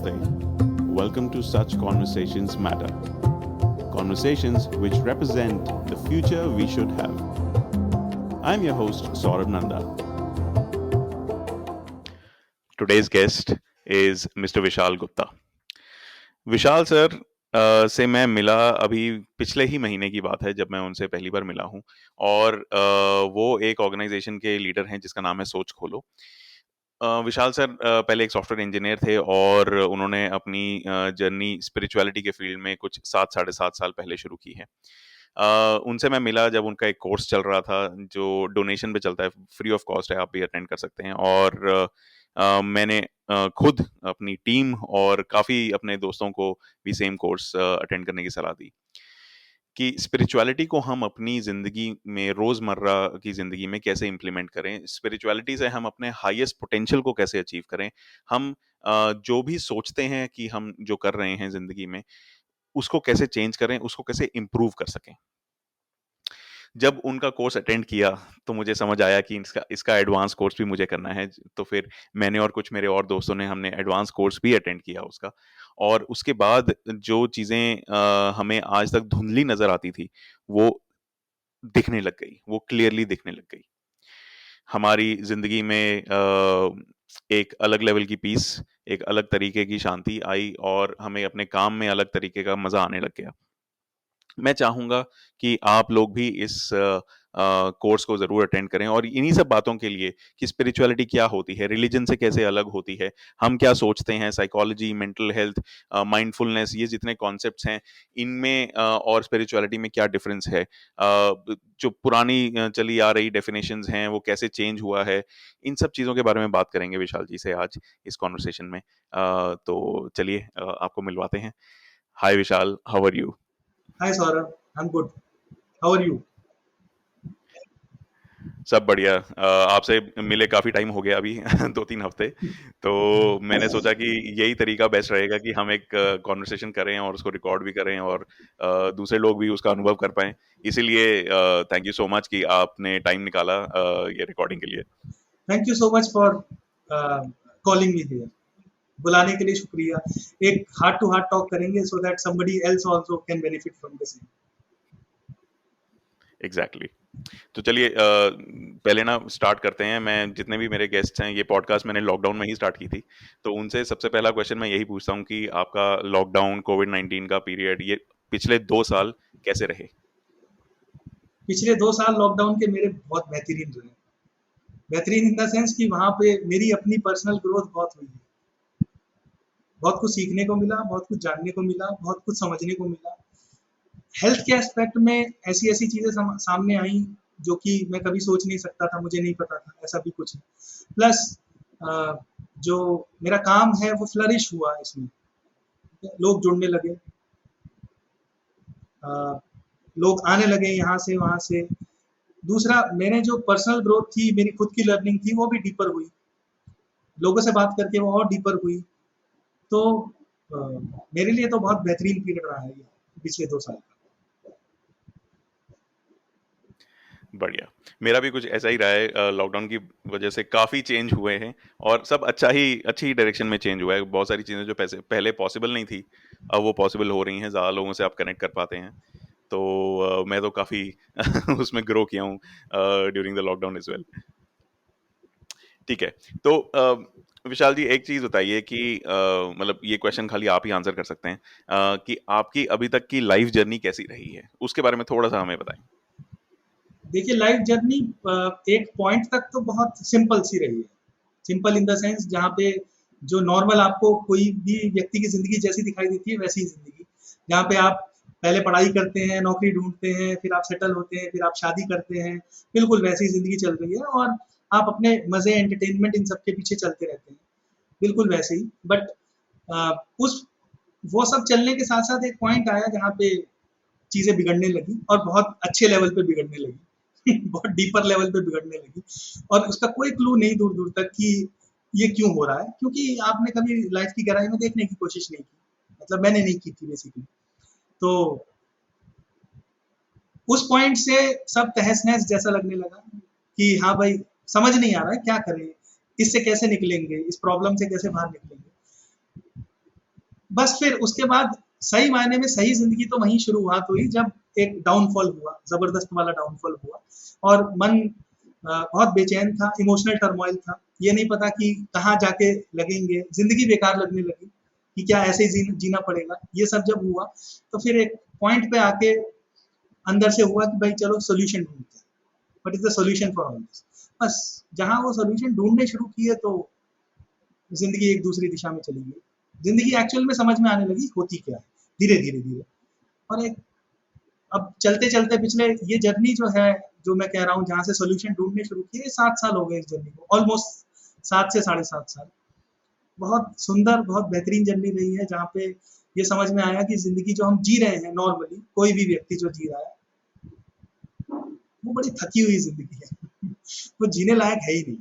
Namaste. Welcome to Such Conversations Matter. Conversations which represent the future we should have. I'm your host, Saurabh Nanda. Today's guest is Mr. Vishal Gupta. Vishal sir से मैं मिला अभी पिछले ही महीने की बात है जब मैं उनसे पहली बार मिला हूँ और वो एक ऑर्गेनाइजेशन के लीडर हैं जिसका नाम है सोच खोलो। विशाल सर पहले एक सॉफ्टवेयर इंजीनियर थे और उन्होंने अपनी जर्नी स्पिरिचुअलिटी के फील्ड में कुछ 7 साढ़े 7 साल पहले शुरू की है। उनसे मैं मिला जब उनका एक कोर्स चल रहा था जो डोनेशन पे चलता है, फ्री ऑफ कॉस्ट है, आप भी अटेंड कर सकते हैं। और मैंने खुद अपनी टीम और काफ़ी अपने दोस्तों को भी सेम कोर्स अटेंड करने की सलाह दी कि स्पिरिचुअलिटी को हम अपनी ज़िंदगी में, रोज़मर्रा की ज़िंदगी में कैसे इम्प्लीमेंट करें, स्पिरिचुअलिटी से हम अपने हाईएस्ट पोटेंशियल को कैसे अचीव करें, हम जो भी सोचते हैं कि हम जो कर रहे हैं ज़िंदगी में, उसको कैसे चेंज करें, उसको कैसे इम्प्रूव कर सकें। जब उनका कोर्स अटेंड किया तो मुझे समझ आया कि इसका एडवांस कोर्स भी मुझे करना है। तो फिर मैंने और कुछ मेरे और दोस्तों ने हमने एडवांस कोर्स भी अटेंड किया उसका। और उसके बाद जो चीज़ें हमें आज तक धुंधली नज़र आती थी, वो दिखने लग गई, वो क्लियरली दिखने लग गई। हमारी ज़िंदगी में एक अलग लेवल की पीस, एक अलग तरीके की शांति आई और हमें अपने काम में अलग तरीके का मज़ा आने लग गया। मैं चाहूँगा कि आप लोग भी इस कोर्स को ज़रूर अटेंड करें और इन्हीं सब बातों के लिए कि स्पिरिचुअलिटी क्या होती है, रिलीजन से कैसे अलग होती है, हम क्या सोचते हैं, साइकोलॉजी, मेंटल हेल्थ, माइंडफुलनेस, ये जितने कॉन्सेप्ट्स हैं, इनमें और स्पिरिचुअलिटी में क्या डिफरेंस है, जो पुरानी चली आ रही डेफिनेशंस हैं, वो कैसे चेंज हुआ है, इन सब चीज़ों के बारे में बात करेंगे विशाल जी से आज इस कॉन्वर्सेशन में। तो चलिए आपको मिलवाते हैं। Hi Vishal, how are you? Hi Saurabh, I'm good. How are you? सब बढ़िया। आपसे मिले काफ़ी टाइम हो गया अभी 2-3 हफ्ते। तो मैंने सोचा कि यही तरीका बेस्ट रहेगा कि हम एक कॉन्वर्सेशन करें और उसको रिकॉर्ड भी करें और दूसरे लोग भी उसका अनुभव कर पाएँ। इसीलिए थैंक यू सो मच कि आपने टाइम निकाला ये रिकॉर्डिंग के लिए। Thank you so much for calling me here. बुलाने के लिए शुक्रिया। एक हार्ट टू हार्ट टॉक करेंगे so that somebody else also can benefit from the same. Exactly तो चलिए पहले ना स्टार्ट करते हैं। मैं जितने भी मेरे गेस्ट हैं, ये पॉडकास्ट मैंने लॉकडाउन में ही स्टार्ट की थी, तो उनसे सबसे पहला क्वेश्चन मैं यही पूछता हूँ कि आपका लॉकडाउन, कोविड-19 का पीरियड, ये पिछले 2 साल कैसे रहे? पिछले 2 साल लॉकडाउन के मेरे बहुत बेहतरीन रहे। बेहतरीन इन द सेंस कि वहाँ पे मेरी अपनी पर्सनल ग्रोथ बहुत हुई है। बहुत कुछ सीखने को मिला, बहुत कुछ जानने को मिला, बहुत कुछ समझने को मिला। हेल्थ के एस्पेक्ट में ऐसी चीज़ें सामने आई जो कि मैं कभी सोच नहीं सकता था, मुझे नहीं पता था ऐसा भी कुछ है। प्लस जो मेरा काम है वो फ्लरिश हुआ इसमें, लोग जुड़ने लगे, लोग आने लगे यहाँ से वहाँ से। दूसरा, मैंने जो पर्सनल ग्रोथ थी, मेरी खुद की लर्निंग थी, वो भी डीपर हुई, लोगों से बात करके वो और डीपर हुई। तो मेरे लिए तो बहुत बेहतरीन पीरियड रहा है ये पिछले 2 साल का। बढ़िया। मेरा भी कुछ ऐसा ही रहा है। लॉकडाउन की वजह से काफ़ी चेंज हुए हैं और सब अच्छी ही डायरेक्शन में चेंज हुआ है। बहुत सारी चीज़ें जो पहले पॉसिबल नहीं थी, अब वो पॉसिबल हो रही हैं। ज़्यादा लोगों से आप कनेक्ट कर पाते हैं। तो मैं तो काफ़ी उसमें ग्रो किया हूँ during the lockdown as well. ठीक है। तो विशाल जी, एक चीज़ बताइए कि मतलब ये क्वेश्चन खाली आप ही आंसर कर सकते हैं कि आपकी अभी तक की लाइफ जर्नी कैसी रही है? उसके बारे में थोड़ा-सा हमें बताएँ। देखिए, लाइफ जर्नी एक पॉइंट तक तो बहुत सिंपल सी रही है। सिंपल इन द सेंस जहाँ पे जो नॉर्मल आपको कोई भी व्यक्ति की ज़िंदगी जैसी दिखाई देती है, वैसी ही ज़िंदगी। जहाँ पे आप पहले पढ़ाई करते हैं, नौकरी ढूँढते हैं, फिर आप सेटल होते हैं, फिर आप शादी करते हैं, बिल्कुल वैसी ही ज़िंदगी चल रही है और आप अपने मज़े, एंटरटेनमेंट इन सब के पीछे चलते रहते हैं, बिल्कुल वैसे ही। बट उस वो सब चलने के साथ-साथ एक पॉइंट आया जहाँ पे चीज़ें बिगड़ने लगी और बहुत अच्छे लेवल पे बिगड़ने लगी। बहुत डीपर लेवल पे बिगड़ने लगी और उसका कोई क्लू नहीं दूर-दूर तक कि ये क्यों हो रहा है, क्योंकि आपने कभी लाइफ की गहराई में देखने की कोशिश नहीं की। मतलब मैंने नहीं की थी बेसिकली। तो उस पॉइंट से सब तहस-नहस जैसा लगने लगा कि हाँ भाई, समझ नहीं आ रहा है क्या करें? इससे कैसे निकलेंगे? इस प्रॉब्लम से कैसे बाहर निकलेंगे? बस फिर उसके बाद सही मायने में सही ज़िंदगी तो वहीं शुरुआत हुई जब एक डाउनफॉल हुआ, ज़बरदस्त वाला डाउनफॉल हुआ और मन बहुत बेचैन था, इमोशनल टर्मॉइल था। ये नहीं पता कि कहाँ जाके लगेंगे, ज़िंदगी बेकार लगने लगी कि क्या ऐसे ही जीना पड़ेगा। ये सब जब हुआ तो फिर एक पॉइंट पे आके अंदर से हुआ कि भाई चलो सॉल्यूशन ढूँढते हैं। What is the solution for all this? बस जहाँ वो सॉल्यूशन ढूँढने शुरू किए तो ज़िंदगी एक दूसरी दिशा में चली गई। ज़िंदगी एक्चुअल में समझ में आने लगी होती क्या है, धीरे-धीरे। और एक अब चलते-चलते पिछले ये जर्नी जो है, जो मैं कह रहा हूँ जहाँ से सॉल्यूशन ढूँढने शुरू किए, 7 साल हो गए इस जर्नी को, ऑलमोस्ट 7 से साढ़े 7 साल। बहुत सुंदर, बहुत बेहतरीन जर्नी रही है जहाँ पे ये समझ में आया कि ज़िंदगी जो हम जी रहे हैं नॉर्मली, कोई भी व्यक्ति जो जी रहा है, वो बड़ी थकी हुई ज़िंदगी है। वो जीने लायक है ही नहीं।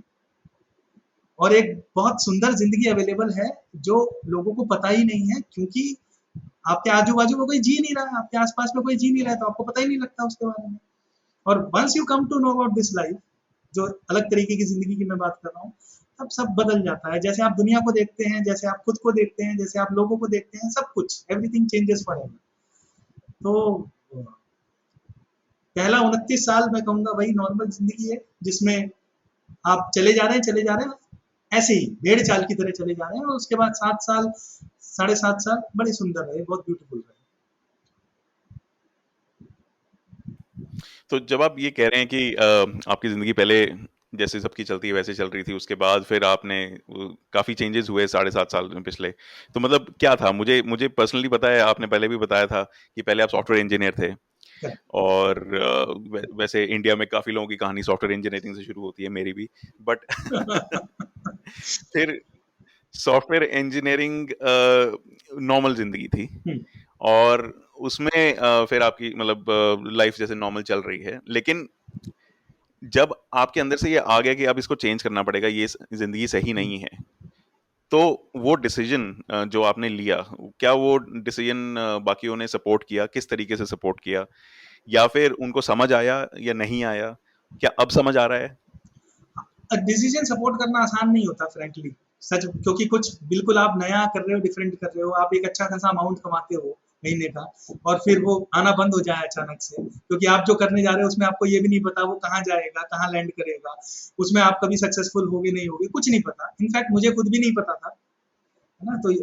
और एक बहुत सुंदर ज़िंदगी अवेलेबल है जो लोगों को पता ही नहीं है क्योंकि आपके आजू-बाजू में कोई जी नहीं रहा है, आपके आस-पास में कोई जी नहीं रहा है तो आपको पता ही नहीं लगता उसके बारे में। और once you come to know about this life, जो अलग तरीके की ज़िंदगी की मैं बात कर रहा हूँ, तब सब बदल जाता है। जैसे आप दुनिया को देखते हैं, जैसे आप खुद को देखते हैं, जैसे आप लोगों को देखते हैं, सब कुछ एवरीथिंग चेंजेस फॉरएवर। तो पहला 29 साल मैं कहूँगा वही नॉर्मल ज़िंदगी है जिसमें आप चले जा रहे हैं, ऐसे ही भेड़ चाल की तरह चले जा रहे हैं और उसके बाद 7 साल, साढ़े 7 साल बड़े सुंदर रहे, बहुत ब्यूटीफुल रहे। तो जब आप ये कह रहे हैं कि आपकी ज़िंदगी पहले जैसे सबकी चलती है वैसे चल रही थी, उसके बाद फिर आपने काफ़ी चेंजेस हुए 7.5 साल में पिछले। तो मतलब क्या था? मुझे मुझे पर्सनली पता है, आपने पहले भी बताया था कि पहले आप सॉफ्टवेयर इंजीनियर थे और वैसे इंडिया में काफ़ी लोगों की कहानी सॉफ्टवेयर इंजीनियरिंग से शुरू होती है, मेरी भी। बट फिर सॉफ्टवेयर इंजीनियरिंग नॉर्मल ज़िंदगी थी और उसमें फिर आपकी मतलब लाइफ जैसे नॉर्मल चल रही है, लेकिन जब आपके अंदर से ये आ गया कि अब इसको चेंज करना पड़ेगा, ये जिंदगी सही नहीं है, तो वो डिसीजन जो आपने लिया, क्या वो डिसीजन बाकियों ने सपोर्ट किया? किस तरीके से सपोर्ट किया? या फिर उनको समझ आया या नहीं आया? क्या अब समझ आ रहा है? डिसीजन सपोर्ट करना आसान नहीं होता फ्रैंकली, सच, क्योंकि कुछ बिल्कुल आप नया कर रहे हो, डिफरेंट कर रहे हो, आप एक अच्छा खासा अमाउंट कमाते हो महीने का और फिर वो आना बंद हो जाए अचानक से, क्योंकि आप जो करने जा रहे हो उसमें आपको ये भी नहीं पता वो कहाँ जाएगा, कहाँ लैंड करेगा, उसमें आप कभी सक्सेसफुल होगे नहीं होगे, कुछ नहीं पता। इनफैक्ट मुझे खुद भी नहीं पता था, है ना? तो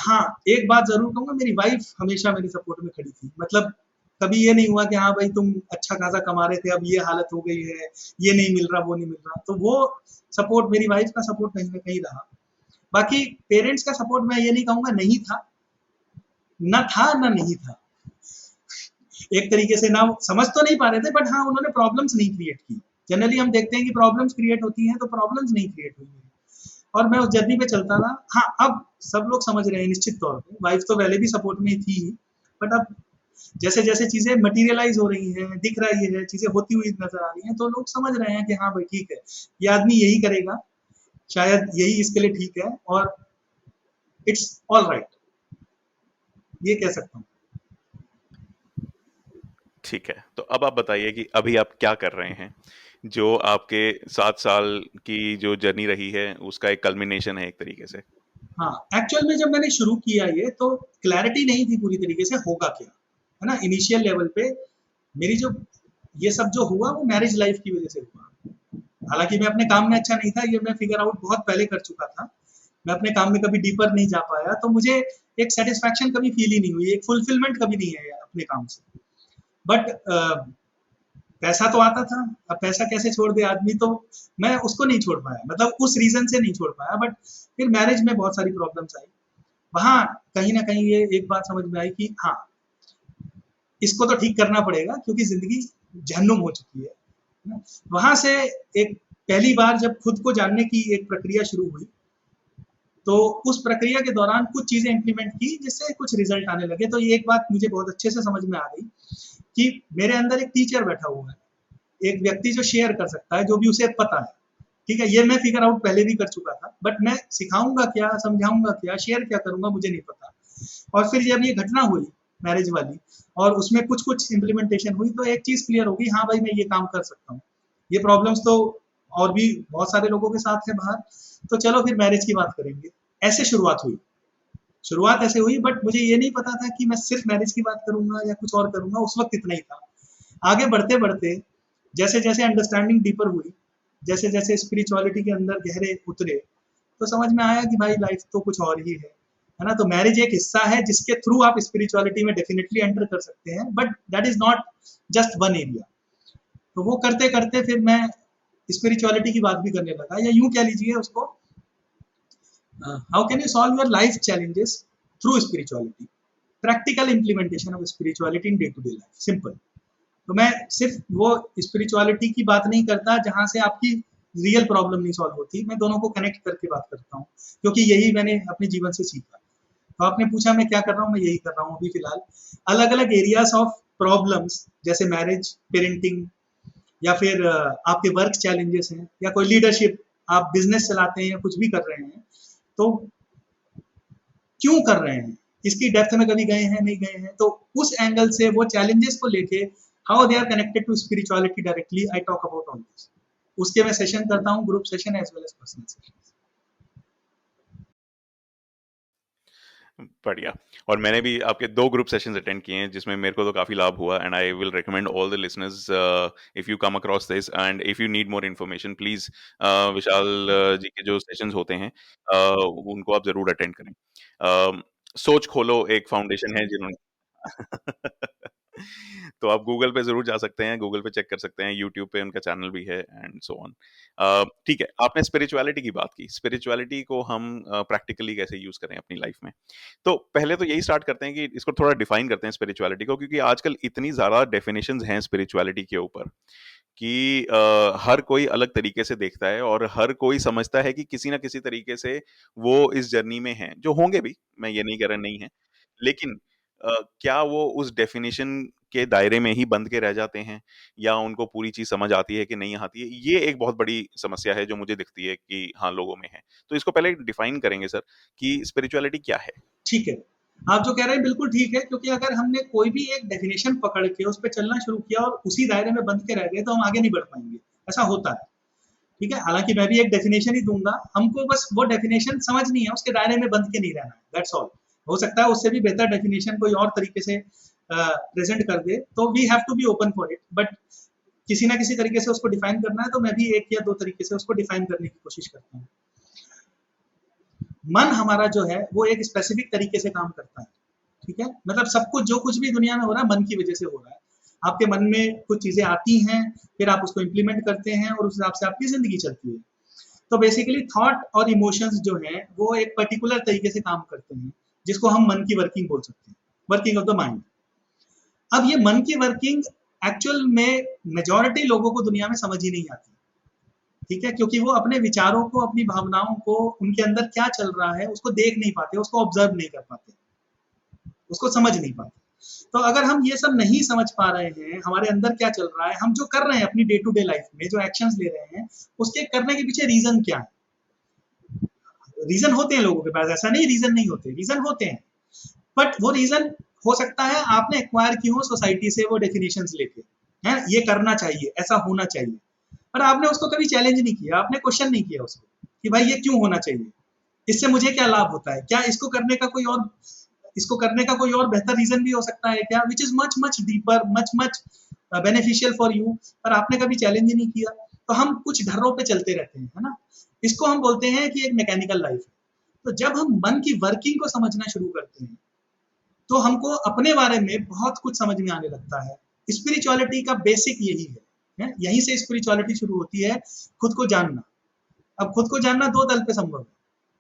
हाँ, एक बात ज़रूर कहूँगा, मेरी वाइफ़ हमेशा मेरे सपोर्ट में खड़ी थी। मतलब कभी ये नहीं हुआ कि हाँ भाई तुम अच्छा खासा कमा रहे थे, अब ये हालत हो गई है, ये नहीं मिल रहा, वो नहीं मिल रहा। तो वो सपोर्ट, मेरी वाइफ़ का सपोर्ट कहीं न कहीं रहा। बाकी पेरेंट्स का सपोर्ट मैं ये नहीं कहूँगा नहीं था, ना था, ना नहीं था। एक तरीके से ना समझ तो नहीं पा रहे थे, बट हाँ, उन्होंने प्रॉब्लम्स नहीं क्रिएट की। जनरली हम देखते हैं कि प्रॉब्लम्स क्रिएट होती हैं, तो प्रॉब्लम्स नहीं क्रिएट हुई मेरी। और मैं उस जर्नी पे चलता रहा। हाँ, अब सब लोग समझ रहे हैं निश्चित तौर पे, वाइफ तो पहले भी सपोर्ट में थी ही, बट अब जैसे-जैसे चीज़ें मटीरियलाइज़ हो रही हैं, दिख रही है, चीज़ें होती हुई नज़र आ रही हैं, तो लोग समझ रहे हैं कि हाँ भाई ठीक है, ये आदमी यही करेगा, शायद यही इसके लिए ठीक है और इट्स ऑल राइट, ये कह सकता हूँ। ठीक है, तो अब आप बताइए कि अभी आप क्या कर रहे हैं? जो आपके 7 साल की जो जर्नी रही है, उसका एक कल्मिनेशन है एक तरीके से। हाँ, एक्चुअल में जब मैंने शुरू किया ये, तो क्लैरिटी नहीं थी पूरी तरीके से होगा क्या, है ना? इनिशियल लेवल पे मेरी जो ये सब जो हुआ वो मैरिज लाइफ की वजह से हुआ। हालाँकि मैं अपने काम में अच्छा नहीं था, ये मैं फिगर आउट बहुत पहले कर चुका था। मैं अपने काम में कभी डीपर नहीं जा पाया, तो मुझे एक सैटिस्फैक्शन कभी फील ही नहीं हुई, एक फुलफिलमेंट कभी नहीं है अपने काम से। बट पैसा तो आता था, अब पैसा कैसे छोड़ दे आदमी, तो मैं उसको नहीं छोड़ पाया, मतलब उस रीज़न से नहीं छोड़ पाया। बट फिर मैरिज में बहुत सारी प्रॉब्लम्स आई। वहाँ कहीं न कहीं ये एक बात समझ में आई कि हाँ, इसको तो ठीक करना पड़ेगा क्योंकि ज़िंदगी जहन्नुम हो चुकी है ना? वहाँ से एक पहली बार जब खुद को जानने की एक प्रक्रिया शुरू हुई, तो उस प्रक्रिया के दौरान कुछ चीज़ें इम्प्लीमेंट की जिससे कुछ रिज़ल्ट आने लगे। तो ये एक बात मुझे बहुत अच्छे से समझ में आ गई कि मेरे अंदर एक टीचर बैठा हुआ है, एक व्यक्ति जो शेयर कर सकता है, जो भी उसे पता है। ठीक है, ये मैं फिगर आउट पहले भी कर चुका था, बट मैं सिखाऊँगा क्या, समझाऊँगा क्या, शेयर क्या करूँगा, मुझे नहीं पता। और फिर जब ये घटना हुई मैरिज वाली और उसमें कुछ-कुछ इम्प्लीमेंटेशन हुई, तो एक चीज़ क्लियर हो गई, हाँ भाई मैं ये काम कर सकता हूँ। ये प्रॉब्लम्स तो और भी बहुत सारे लोगों के साथ है बाहर, तो चलो फिर मैरिज की बात करेंगे। ऐसे शुरुआत हुई। शुरुआत ऐसे हुई, बट मुझे ये नहीं पता था कि मैं सिर्फ मैरिज की बात करूंगा या कुछ और करूंगा, उस वक्त इतना ही था। आगे बढ़ते बढ़ते जैसे जैसे अंडरस्टैंडिंग डीपर हुई, जैसे जैसे स्पिरिचुअलिटी के अंदर गहरे उतरे, तो समझ में आया कि भाई लाइफ तो कुछ और ही है ना। तो मैरिज एक हिस्सा है जिसके थ्रू आप स्पिरिचुअलिटी में डेफिनेटली एंटर कर सकते हैं, but that is not just one area. तो वो करते करते फिर मैं स्पिरिचुअलिटी की बात भी करने लगा, या यूं कह लीजिए उसको, how can you solve your life challenges through spirituality, practical implementation of spirituality in day to day life, simple. तो मैं सिर्फ वो स्पिरिचुअलिटी की बात नहीं करता जहां से आपकी रियल प्रॉब्लम नहीं सॉल्व होती, मैं दोनों को कनेक्ट करके बात करता हूँ, क्योंकि यही मैंने अपने जीवन से सीखा। तो आपने पूछा मैं क्या कर रहा हूँ, मैं यही कर रहा हूँ अभी फिलहाल। अलग अलग एरियाज ऑफ प्रॉब्लम्स, जैसे मैरिज, पेरेंटिंग, या फिर आपके वर्क चैलेंजेस हैं, या कोई लीडरशिप, आप बिजनेस चलाते हैं या कुछ भी कर रहे हैं, तो क्यों कर रहे हैं, इसकी डेप्थ में कभी गए हैं नहीं गए हैं, तो उस एंगल से वो चैलेंजेस को लेके how they are connected to spirituality directly, I talk about all this. उसके मैं सेशन करता हूँ, group session as well as personal session. बढ़िया। और मैंने भी आपके 2 ग्रुप सेशंस अटेंड किए हैं, जिसमें मेरे को तो काफ़ी लाभ हुआ, and I will recommend all the listeners, if you come across this and if you need more information, please Vishal ji के जो सेशंस होते हैं, उनको आप ज़रूर अटेंड करें। सोच खोलो एक फाउंडेशन है जिन्होंने तो आप गूगल पे ज़रूर जा सकते हैं, गूगल पे चेक कर सकते हैं, यूट्यूब पे उनका चैनल भी है एंड सो ऑन। ठीक है, आपने स्पिरिचुअलिटी की बात की, स्पिरिचुअलिटी को हम प्रैक्टिकली कैसे यूज़ करें अपनी लाइफ में? तो पहले तो यही स्टार्ट करते हैं कि इसको थोड़ा डिफाइन करते हैं स्पिरिचुअलिटी को, क्योंकि आजकल इतनी ज़्यादा डेफिनेशंस हैं स्पिरिचुअलिटी के ऊपर कि हर कोई अलग तरीके से देखता है और हर कोई समझता है कि किसी न किसी तरीके से वो इस जर्नी में हैं, जो होंगे भी, मैं ये नहीं कह रहा नहीं है। लेकिन क्या वो उस डेफिनेशन के दायरे में ही बंद के रह जाते हैं, या उनको पूरी चीज़ समझ आती है कि नहीं आती है? ये एक बहुत बड़ी समस्या है जो मुझे दिखती है कि हाँ, लोगों में है। तो इसको पहले डिफाइन करेंगे सर कि स्पिरिचुअलिटी क्या है? ठीक है, आप जो कह रहे हैं बिल्कुल ठीक है, क्योंकि अगर हमने कोई भी एक डेफिनेशन पकड़ के उस पे चलना शुरू किया और उसी दायरे में बंद के रह गए, तो हम आगे नहीं बढ़ पाएंगे। ऐसा होता है, ठीक है। हालांकि मैं भी एक डेफिनेशन ही दूंगा, हमको बस वो डेफिनेशन समझ नहीं है, उसके दायरे में बंद के नहीं रहना है, दैट्स ऑल। हो सकता है उससे भी बेहतर डेफिनेशन कोई और तरीके से प्रेजेंट कर दे, तो we have to be open for it, but किसी ना किसी तरीके से उसको डिफाइन करना है, तो मैं भी एक या दो तरीके से उसको डिफाइन करने की कोशिश करता हूँ। मन हमारा जो है वो एक स्पेसिफिक तरीके से काम करता है, ठीक है। मतलब सब कुछ, जो कुछ भी दुनिया में हो रहा है, मन की वजह से हो रहा है। आपके मन में कुछ चीजें आती हैं, फिर आप उसको इम्प्लीमेंट करते हैं और उस हिसाब से आपकी जिंदगी चलती है। तो बेसिकली थॉट और इमोशंस जो हैं वो एक पर्टिकुलर तरीके से काम करते हैं, जिसको हम मन की वर्किंग बोल सकते हैं, वर्किंग ऑफ द माइंड। अब ये मन की वर्किंग एक्चुअल में मेजॉरिटी लोगों को दुनिया में समझ ही नहीं आती, ठीक है, क्योंकि वो अपने विचारों को, अपनी भावनाओं को, उनके अंदर क्या चल रहा है उसको देख नहीं पाते, उसको ऑब्जर्व नहीं कर पाते, उसको समझ नहीं पाते। तो अगर हम ये सब नहीं समझ पा रहे हैं, हमारे अंदर क्या चल रहा है, हम जो कर रहे हैं अपनी डे टू डे लाइफ में, जो एक्शंस ले रहे हैं, उसके करने के पीछे रीजन क्या है। रीजन होते हैं लोगों के पास, ऐसा नहीं रीजन नहीं होते, रीजन होते हैं, बट वो रीजन हो सकता है आपने एक्वायर की हो सोसाइटी से वो डेफिनेशंस लेके, है ये करना चाहिए, ऐसा होना चाहिए, पर आपने उसको कभी चैलेंज नहीं किया, आपने क्वेश्चन नहीं किया उसको कि भाई ये क्यों होना चाहिए, इससे मुझे क्या लाभ होता है, क्या इसको करने का कोई और, इसको करने का कोई और बेहतर रीजन भी हो सकता है क्या, which is much much deeper, much much beneficial for you, पर आपने कभी चैलेंज ही नहीं किया। तो हम कुछ ढर्रों पे चलते रहते हैं, है ना। इसको हम बोलते हैं कि एक मैकेनिकल लाइफ है। तो जब हम मन की वर्किंग को समझना शुरू करते हैं, तो हमको अपने बारे में बहुत कुछ समझ में आने लगता है। स्पिरिचुअलिटी का बेसिक यही है, यहीं से स्पिरिचुअलिटी शुरू होती है, खुद को जानना। अब खुद को जानना दो तल पे संभव है।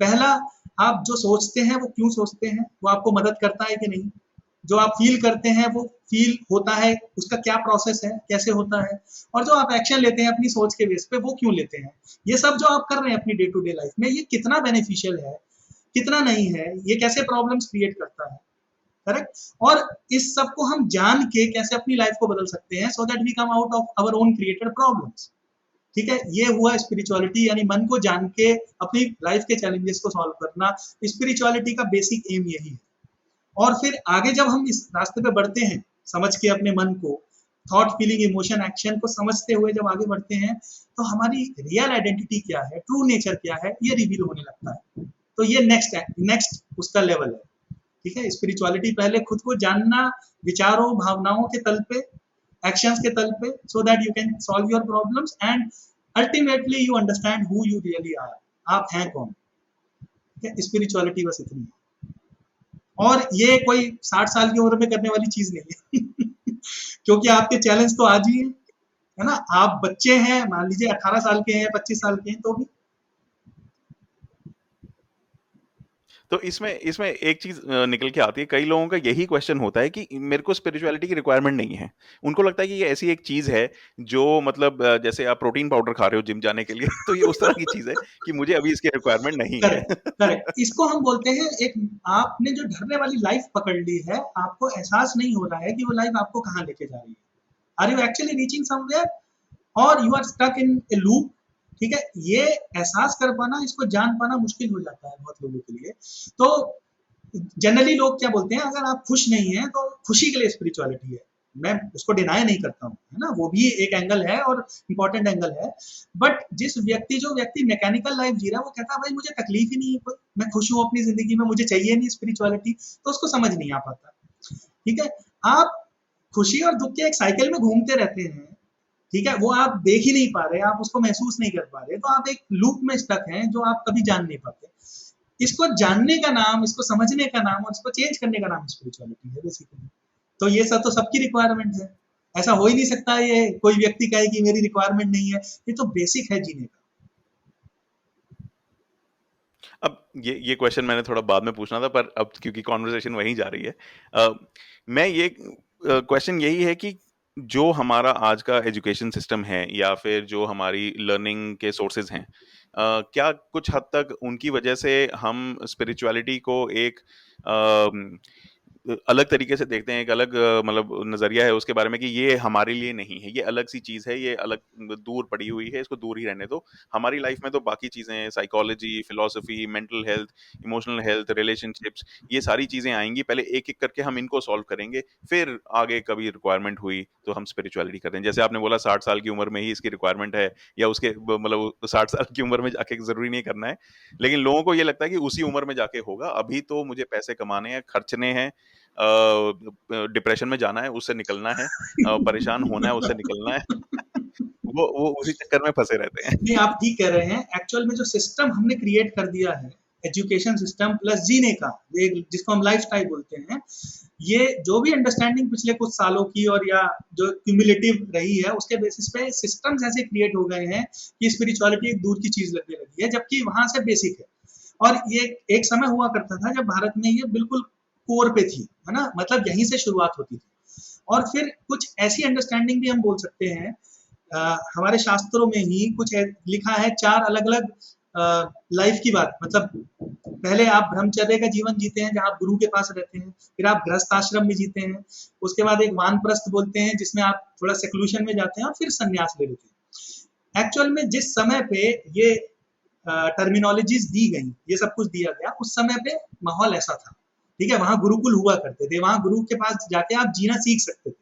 पहला, आप जो सोचते हैं वो क्यों सोचते हैं, वो आपको मदद करता है कि नहीं। जो आप फील करते हैं वो फील होता है, उसका क्या प्रोसेस है, कैसे होता है। और जो आप एक्शन लेते हैं अपनी सोच के बेस पे, वो क्यों लेते हैं। ये सब जो आप कर रहे हैं अपनी डे टू डे लाइफ में, ये कितना बेनिफिशियल है, कितना नहीं है, ये कैसे प्रॉब्लम्स क्रिएट करता है, करेक्ट। और इस सब को हम जान के कैसे अपनी लाइफ को बदल सकते हैं, so that we come out of our own created problems, ठीक है। ये हुआ स्पिरिचुअलिटी, यानी मन को जान के अपनी लाइफ के चैलेंजेस को सॉल्व करना। स्पिरिचुअलिटी का बेसिक एम यही है। और फिर आगे जब हम इस रास्ते पे बढ़ते हैं, समझ के अपने मन को, थॉट, फीलिंग, इमोशन, एक्शन को समझते हुए जब आगे बढ़ते हैं, तो हमारी रियल आइडेंटिटी क्या है, ट्रू नेचर क्या है, ये रिवील होने लगता है। तो ये नेक्स्ट उसका लेवल है। ठीक है, स्पिरिचुअलिटी पहले खुद को जानना, विचारों भावनाओं के तल पे, एक्शंस के तल पे, so that you can solve your problems and ultimately you understand who you really are, आप हैं कौन। ठीक है, स्पिरिचुअलिटी बस इतनी है, और ये कोई 60 साल की उम्र में करने वाली चीज नहीं है क्योंकि आपके चैलेंज तो आज ही है ना, आप बच्चे हैं, मान लीजिए 18 साल के हैं, 25 साल के हैं, तो भी। तो इसमें इसमें एक चीज़ निकल के आती है, कई लोगों का यही क्वेश्चन होता है कि मेरे को स्पिरिचुअलिटी की रिक्वायरमेंट नहीं है। उनको लगता है कि ये ऐसी एक चीज़ है जो मतलब जैसे आप प्रोटीन पाउडर खा रहे हो जिम जाने के लिए तो ये उस तरह की चीज़ है कि मुझे अभी इसकी रिक्वायरमेंट नहीं है। करेक्ट, करेक्ट, इसको हम बोलते हैं एक, आपने जो ढलने वाली लाइफ पकड़ ली है, आपको एहसास नहीं हो रहा है कि वो लाइफ आपको कहाँ लेके जा रही है। Are you actually reaching somewhere or you are stuck in a loop. ठीक है, ये एहसास कर पाना, इसको जान पाना मुश्किल हो जाता है बहुत लोगों के लिए। तो जनरली लोग क्या बोलते हैं, अगर आप खुश नहीं हैं तो खुशी के लिए स्पिरिचुअलिटी है, मैं उसको डिनाई नहीं करता हूँ, है ना, वो भी एक एंगल है और इम्पोर्टेंट एंगल है। बट जो व्यक्ति मैकेनिकल लाइफ जी रहा है, वो कहता है भाई मुझे तकलीफ ही नहीं है कोई, मैं खुश हूँ अपनी जिंदगी में, मुझे चाहिए नहीं स्पिरिचुअलिटी, तो उसको समझ नहीं आ पाता। ठीक है, आप खुशी और दुख के एक साइकिल में घूमते रहते हैं, ठीक है, वो आप देख ही नहीं पा रहे, आप उसको महसूस नहीं कर पा रहे, तो आप एक लूप में स्टक हैं जो आप कभी जान नहीं पाते। इसको जानने का नाम, इसको समझने का नाम और इसको चेंज करने का नाम स्पिरिचुअलिटी है बेसिकली। तो ये सब तो सबकी रिक्वायरमेंट है, ऐसा हो ही नहीं सकता ये कोई व्यक्ति कहे कि मेरी रिक्वायरमेंट नहीं है, ये तो बेसिक है जीने का। अब ये क्वेश्चन मैंने थोड़ा बाद में पूछना था, पर अब क्योंकि कॉन्वर्सेशन वहीं जा रही है, मैं ये क्वेश्चन यही है कि जो हमारा आज का एजुकेशन सिस्टम है या फिर जो हमारी लर्निंग के सोर्सेज हैं, क्या कुछ हद तक उनकी वजह से हम स्पिरिचुअलिटी को एक अलग तरीके से देखते हैं, एक अलग मतलब नज़रिया है उसके बारे में कि ये हमारे लिए नहीं है, ये अलग सी चीज़ है, ये अलग दूर पड़ी हुई है, इसको दूर ही रहने दो। हमारी लाइफ में तो बाकी चीज़ें, psychology, philosophy, mental health, emotional health, relationships, ये सारी चीज़ें आएँगी। पहले एक-एक करके हम इनको सॉल्व करेंगे, फिर आगे कभी रिक्वायरमेंट हुई तो हम स्पिरिचुअलिटी करते हैं। जैसे आपने बोला 60 साल की उम्र में ही इसकी रिक्वायरमेंट है, या उसके मतलब 60 साल की उम्र में जाके ज़रूरी नहीं करना है। लेकिन लोगों को ये लगता है कि उसी उम्र में जाके होगा, अभी तो मुझे पैसे कमाने हैं, खर्चने हैं, डिप्रेशन में जाना है, उससे निकलना है, परेशान होना है, उससे निकलना है। वो उसी चक्कर में फँसे रहते हैं। नहीं, आप ठीक कह रहे हैं। एक्चुअल में जो सिस्टम हमने क्रिएट कर दिया है, एजुकेशन सिस्टम प्लस जीने का, जिसको हम लाइफस्टाइल बोलते हैं, ये जो भी अंडरस्टैंडिंग पिछले कुछ सालों की और या जो क्यूमुलेटिव रही है, उसके बेसिस पे सिस्टम्स ऐसे क्रिएट हो गए हैं कि स्पिरिचुअलिटी एक दूर की चीज लगने लगी है, जबकि वहां से बेसिक है। और ये एक समय हुआ करता था जब भारत में ये बिल्कुल कोर पे थी, है ना, मतलब यहीं से शुरुआत होती थी। और फिर कुछ ऐसी अंडरस्टैंडिंग भी हम बोल सकते हैं, हमारे शास्त्रों में ही कुछ लिखा है, 4 अलग-अलग लाइफ की बात, मतलब पहले आप ब्रह्मचर्य का जीवन जीते हैं जहाँ आप गुरु के पास रहते हैं, फिर आप गृहस्थ आश्रम में जीते हैं, उसके बाद एक वानप्रस्थ बोलते हैं जिसमें आप थोड़ा सेक्लूशन में जाते हैं, और फिर संन्यास ले लेते हैं। एक्चुअल में जिस समय पे ये टर्मिनोलॉजीज दी गई, ये सब कुछ दिया गया, उस समय पे माहौल ऐसा था। ठीक है, वहां गुरुकुल हुआ करते थे, वहां गुरु के पास जाके आप जीना सीख सकते थे।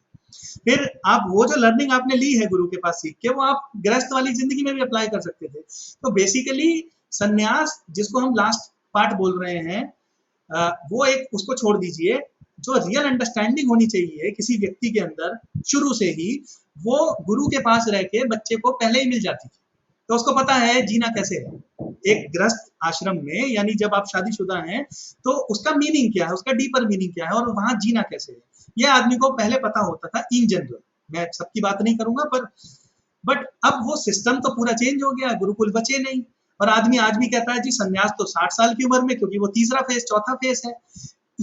फिर आप वो जो लर्निंग आपने ली है गुरु के पास सीख के, वो आप गृहस्थ वाली जिंदगी में भी अप्लाई कर सकते थे। तो बेसिकली सन्यास, जिसको हम लास्ट पार्ट बोल रहे हैं, वो एक, उसको छोड़ दीजिए। जो रियल अंडरस्टैंडिंग होनी चाहिए किसी व्यक्ति के अंदर शुरू से ही, वो गुरु के पास रह के बच्चे को पहले ही मिल जाती थी। तो उसको पता है जीना कैसे है एक गृहस्थ आश्रम में, यानी जब आप शादीशुदा हैं तो उसका मीनिंग क्या है, उसका डीपर मीनिंग क्या है, और वहां जीना कैसे है, ये आदमी को पहले पता होता था इन जनरल। मैं सबकी बात नहीं करूंगा, पर बट अब वो सिस्टम तो पूरा चेंज हो गया, गुरुकुल बचे नहीं, और आदमी आज भी कहता है जी संन्यास तो 60 साल की उम्र में, क्योंकि वो तीसरा फेज, चौथा फेज है।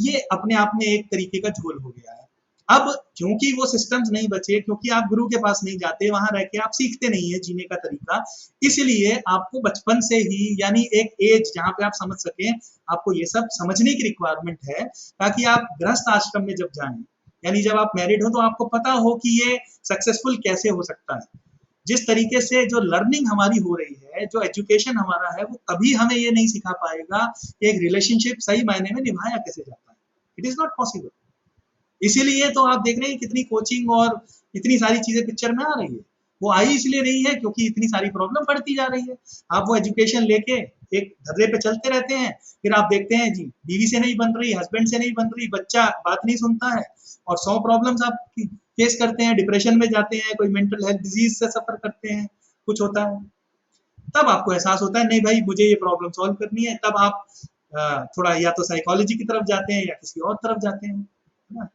ये अपने आप में एक तरीके का झोल हो गया है। अब क्योंकि वो सिस्टम्स नहीं बचे, क्योंकि आप गुरु के पास नहीं जाते, वहां रह के आप सीखते नहीं है जीने का तरीका, इसलिए आपको बचपन से ही, यानी एक एज जहां पे आप समझ सकें, आपको ये सब समझने की रिक्वायरमेंट है, ताकि आप गृहस्थ आश्रम में जब जाएं, यानी जब आप मैरिड हो, तो आपको पता हो कि ये सक्सेसफुल कैसे हो सकता है। जिस तरीके से जो लर्निंग हमारी हो रही है, जो एजुकेशन हमारा है, वो कभी हमें ये नहीं सिखा पाएगा कि एक रिलेशनशिप सही मायने में निभाया कैसे जाता है। It is not possible. इसीलिए तो आप देख रहे हैं कितनी कोचिंग और इतनी सारी चीजें पिक्चर में आ रही है। वो आई इसलिए रही है क्योंकि इतनी सारी प्रॉब्लम बढ़ती जा रही है। आप वो एजुकेशन लेके एक धर्रे पे चलते रहते हैं, फिर आप देखते हैं जी बीवी से नहीं बन रही, हस्बैंड से नहीं बन रही, बच्चा बात नहीं सुनता है और 100 प्रॉब्लम्स आप फेस करते हैं, डिप्रेशन में जाते हैं, कोई मेंटल हेल्थ डिजीज से सफर करते हैं, कुछ होता है। तब आपको एहसास होता है नहीं भाई मुझे ये प्रॉब्लम सॉल्व करनी है, तब आप थोड़ा या तो साइकोलॉजी की तरफ जाते हैं या किसी और तरफ जाते हैं, है ना?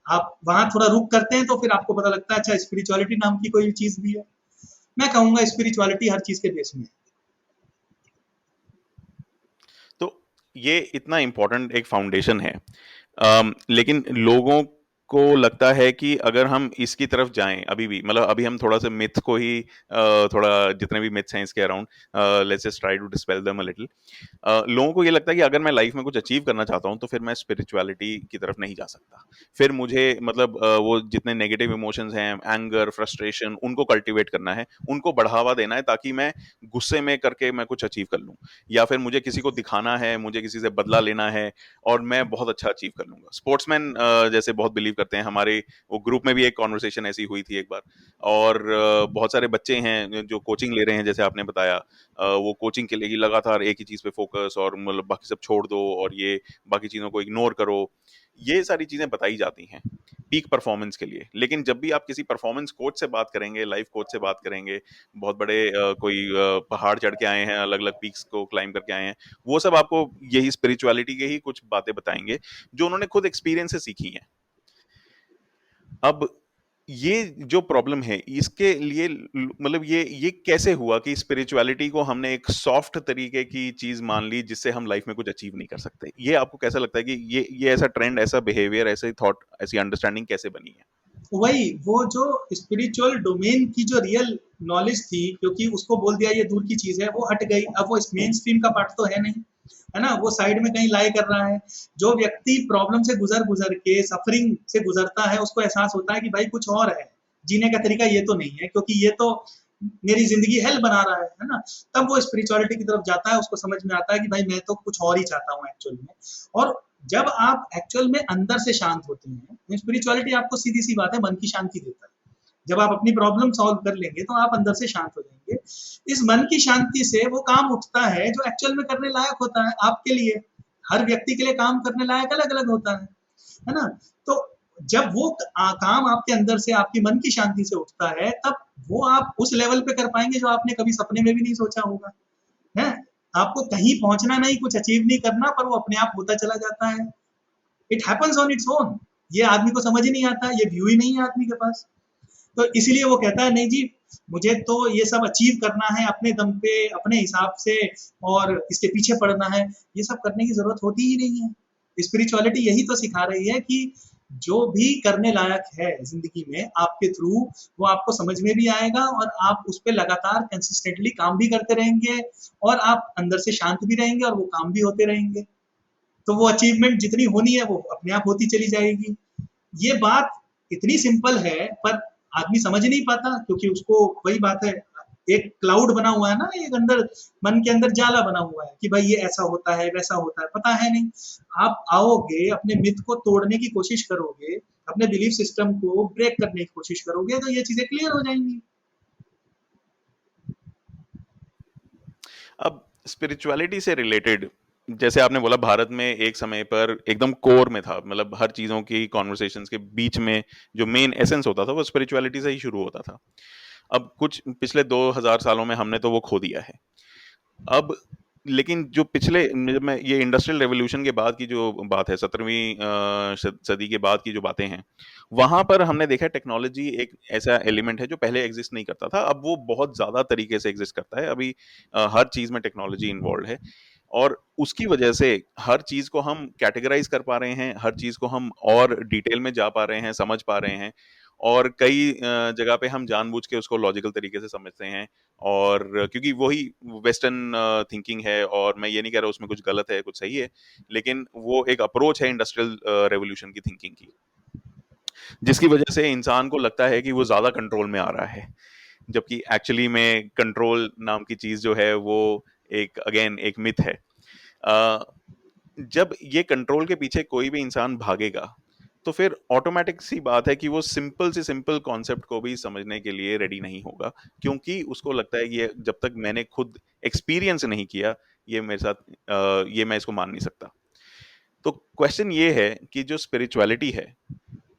आप वहाँ थोड़ा रुक करते हैं तो फिर आपको पता लगता है अच्छा स्पिरिचुअलिटी नाम की कोई चीज़ भी है। मैं कहूँगा स्पिरिचुअलिटी हर चीज़ के बेस में है। तो ये इतना इम्पोर्टेंट एक फाउंडेशन है। लेकिन लोगों को लगता है कि अगर हम इसकी तरफ जाएं अभी भी, मतलब अभी हम थोड़ा सा मिथ को ही थोड़ा जितने भी मिथ्स हैं इसके around, let's just try to dispel them a little. लोगों को ये लगता है कि अगर मैं लाइफ में कुछ अचीव करना चाहता हूं तो फिर मैं स्पिरिचुअलिटी की तरफ नहीं जा सकता। फिर मुझे मतलब वो जितने नेगेटिव इमोशंस हैं, एंगर, फ्रस्ट्रेशन, उनको कल्टीवेट करना है, उनको बढ़ावा देना है ताकि मैं गुस्से में करके मैं कुछ अचीव कर लूं, या फिर मुझे किसी को दिखाना है, मुझे किसी से बदला लेना है और मैं बहुत अच्छा अचीव कर लूंगा। स्पोर्ट्समैन जैसे बहुत बिलीव करते हैं, हमारे वो ग्रुप में भी एक कॉन्वर्सेशन ऐसी हुई थी एक बार। और बहुत सारे बच्चे हैं जो कोचिंग ले रहे हैं, जैसे आपने बताया, वो कोचिंग के लिए लगातार एक ही चीज पे फोकस, और मतलब बाकी सब छोड़ दो और ये बाकी चीजों को इग्नोर करो, ये सारी चीजें बताई जाती हैं पीक परफॉर्मेंस के लिए। लेकिन जब भी आप किसी परफॉर्मेंस कोच से बात करेंगे, लाइफ कोच से बात करेंगे, बहुत बड़े कोई पहाड़ चढ़ के आए हैं, अलग अलग पीक्स को क्लाइम करके आए हैं, वो सब आपको यही स्पिरिचुअलिटी के ही कुछ बातें बताएंगे जो उन्होंने खुद एक्सपीरियंस से सीखी हैं। अब ये जो प्रॉब्लम है इसके लिए मतलब ये कैसे हुआ कि स्पिरिचुअलिटी को हमने एक सॉफ्ट तरीके की चीज मान ली जिससे हम लाइफ में कुछ अचीव नहीं कर सकते? ये आपको कैसा लगता है कि ये ऐसा ट्रेंड, ऐसा बिहेवियर, ऐसे थॉट, ऐसी अंडरस्टैंडिंग कैसे बनी है? वही वो जो स्पिरिचुअल डोमेन की जो रियल नॉलेज थी, क्योंकि उसको बोल दिया ये दूर की चीज है, वो हट गई। अब वो मेन स्ट्रीम का पार्ट तो है नहीं, है ना? वो साइड में कहीं लाई कर रहा है। जो व्यक्ति प्रॉब्लम से गुजर गुजर के सफरिंग से गुजरता है उसको एहसास होता है कि भाई कुछ और है, जीने का तरीका ये तो नहीं है, क्योंकि ये तो मेरी जिंदगी हेल बना रहा है ना? तब वो स्पिरिचुअलिटी की तरफ जाता है, उसको समझ में आता है कि भाई मैं तो कुछ और ही चाहता हूँ एक्चुअल में। और जब आप एक्चुअल में अंदर से शांत होते हैं, स्पिरिचुअलिटी आपको सीधी सी बात है मन की शांति देता है। जब आप अपनी प्रॉब्लम सॉल्व कर लेंगे तो आप अंदर से शांत हो जाएंगे। इस मन की शांति से वो काम उठता है जो एक्चुअल में करने लायक होता है आपके लिए। हर व्यक्ति के लिए काम करने लायक अलग अलग होता है ना? तो जब वो काम आपके अंदर से आपकी मन की शांति से उठता है, तब वो आप उस लेवल पे कर पाएंगे जो आपने कभी सपने में भी नहीं सोचा होगा, है? आपको कहीं पहुंचना नहीं, कुछ अचीव नहीं करना, पर वो अपने आप होता चला जाता है। It happens on its own. ये आदमी को समझ ही नहीं आता, ये व्यू ही नहीं है आदमी के पास। तो इसीलिए वो कहता है नहीं जी, मुझे तो ये सब अचीव करना है अपने दम पे, अपने हिसाब से, और इसके पीछे पड़ना है। ये सब करने की जरूरत होती ही नहीं है। स्पिरिचुअलिटी यही तो सिखा रही है कि जो भी करने लायक है जिंदगी में आपके थ्रू, वो आपको समझ में भी आएगा और आप उस पर लगातार कंसिस्टेंटली काम भी करते रहेंगे और आप अंदर से शांत भी रहेंगे और वो काम भी होते रहेंगे। तो वो अचीवमेंट जितनी होनी है वो अपने आप होती चली जाएगी। ये बात इतनी सिंपल है, पर आदमी समझ नहीं पाता, क्योंकि उसको वही बात है, एक क्लाउड बना हुआ है ना, एक अंदर मन के अंदर जाला बना हुआ है कि भाई ये ऐसा होता है वैसा होता है, पता है नहीं। आप आओगे अपने मिथ को तोड़ने की कोशिश करोगे, अपने बिलीफ सिस्टम को ब्रेक करने की कोशिश करोगे, तो ये चीजें क्लियर हो जाएंगी। अब स्पिरिचुअलिटी से रिलेटेड, जैसे आपने बोला भारत में एक समय पर एकदम कोर में था, मतलब हर चीजों की कॉन्वर्सेशंस के बीच में जो मेन एसेंस होता था वो स्पिरिचुअलिटी से ही शुरू होता था। अब कुछ पिछले 2000 सालों में हमने तो वो खो दिया है। अब लेकिन जो पिछले, जब मैं ये इंडस्ट्रियल रेवोल्यूशन के बाद की जो बात है, 17वीं सदी के बाद की जो बातें हैं, वहां पर हमने देखा टेक्नोलॉजी एक ऐसा एलिमेंट है जो पहले एग्जिस्ट नहीं करता था, अब वो बहुत ज्यादा तरीके से एग्जिस्ट करता है। अभी हर चीज में टेक्नोलॉजी इन्वॉल्व है, और उसकी वजह से हर चीज को हम कैटेगराइज कर पा रहे हैं, हर चीज को हम और डिटेल में जा पा रहे हैं, समझ पा रहे हैं, और कई जगह पे हम जानबूझ के उसको लॉजिकल तरीके से समझते हैं। और क्योंकि वही वेस्टर्न थिंकिंग है, और मैं ये नहीं कह रहा उसमें कुछ गलत है कुछ सही है, लेकिन वो एक अप्रोच है इंडस्ट्रियल रेवोल्यूशन की थिंकिंग की, जिसकी वजह से इंसान को लगता है कि वो ज्यादा कंट्रोल में आ रहा है, जबकि एक्चुअली में कंट्रोल नाम की चीज जो है वो एक अगेन एक मिथ है। जब ये कंट्रोल के पीछे कोई भी इंसान भागेगा तो फिर ऑटोमेटिक सी बात है कि वो सिंपल से सिंपल कॉन्सेप्ट को भी समझने के लिए रेडी नहीं होगा, क्योंकि उसको लगता है कि ये जब तक मैंने खुद एक्सपीरियंस नहीं किया, ये मेरे साथ ये मैं इसको मान नहीं सकता। तो क्वेश्चन ये है कि जो स्पिरिचुअलिटी है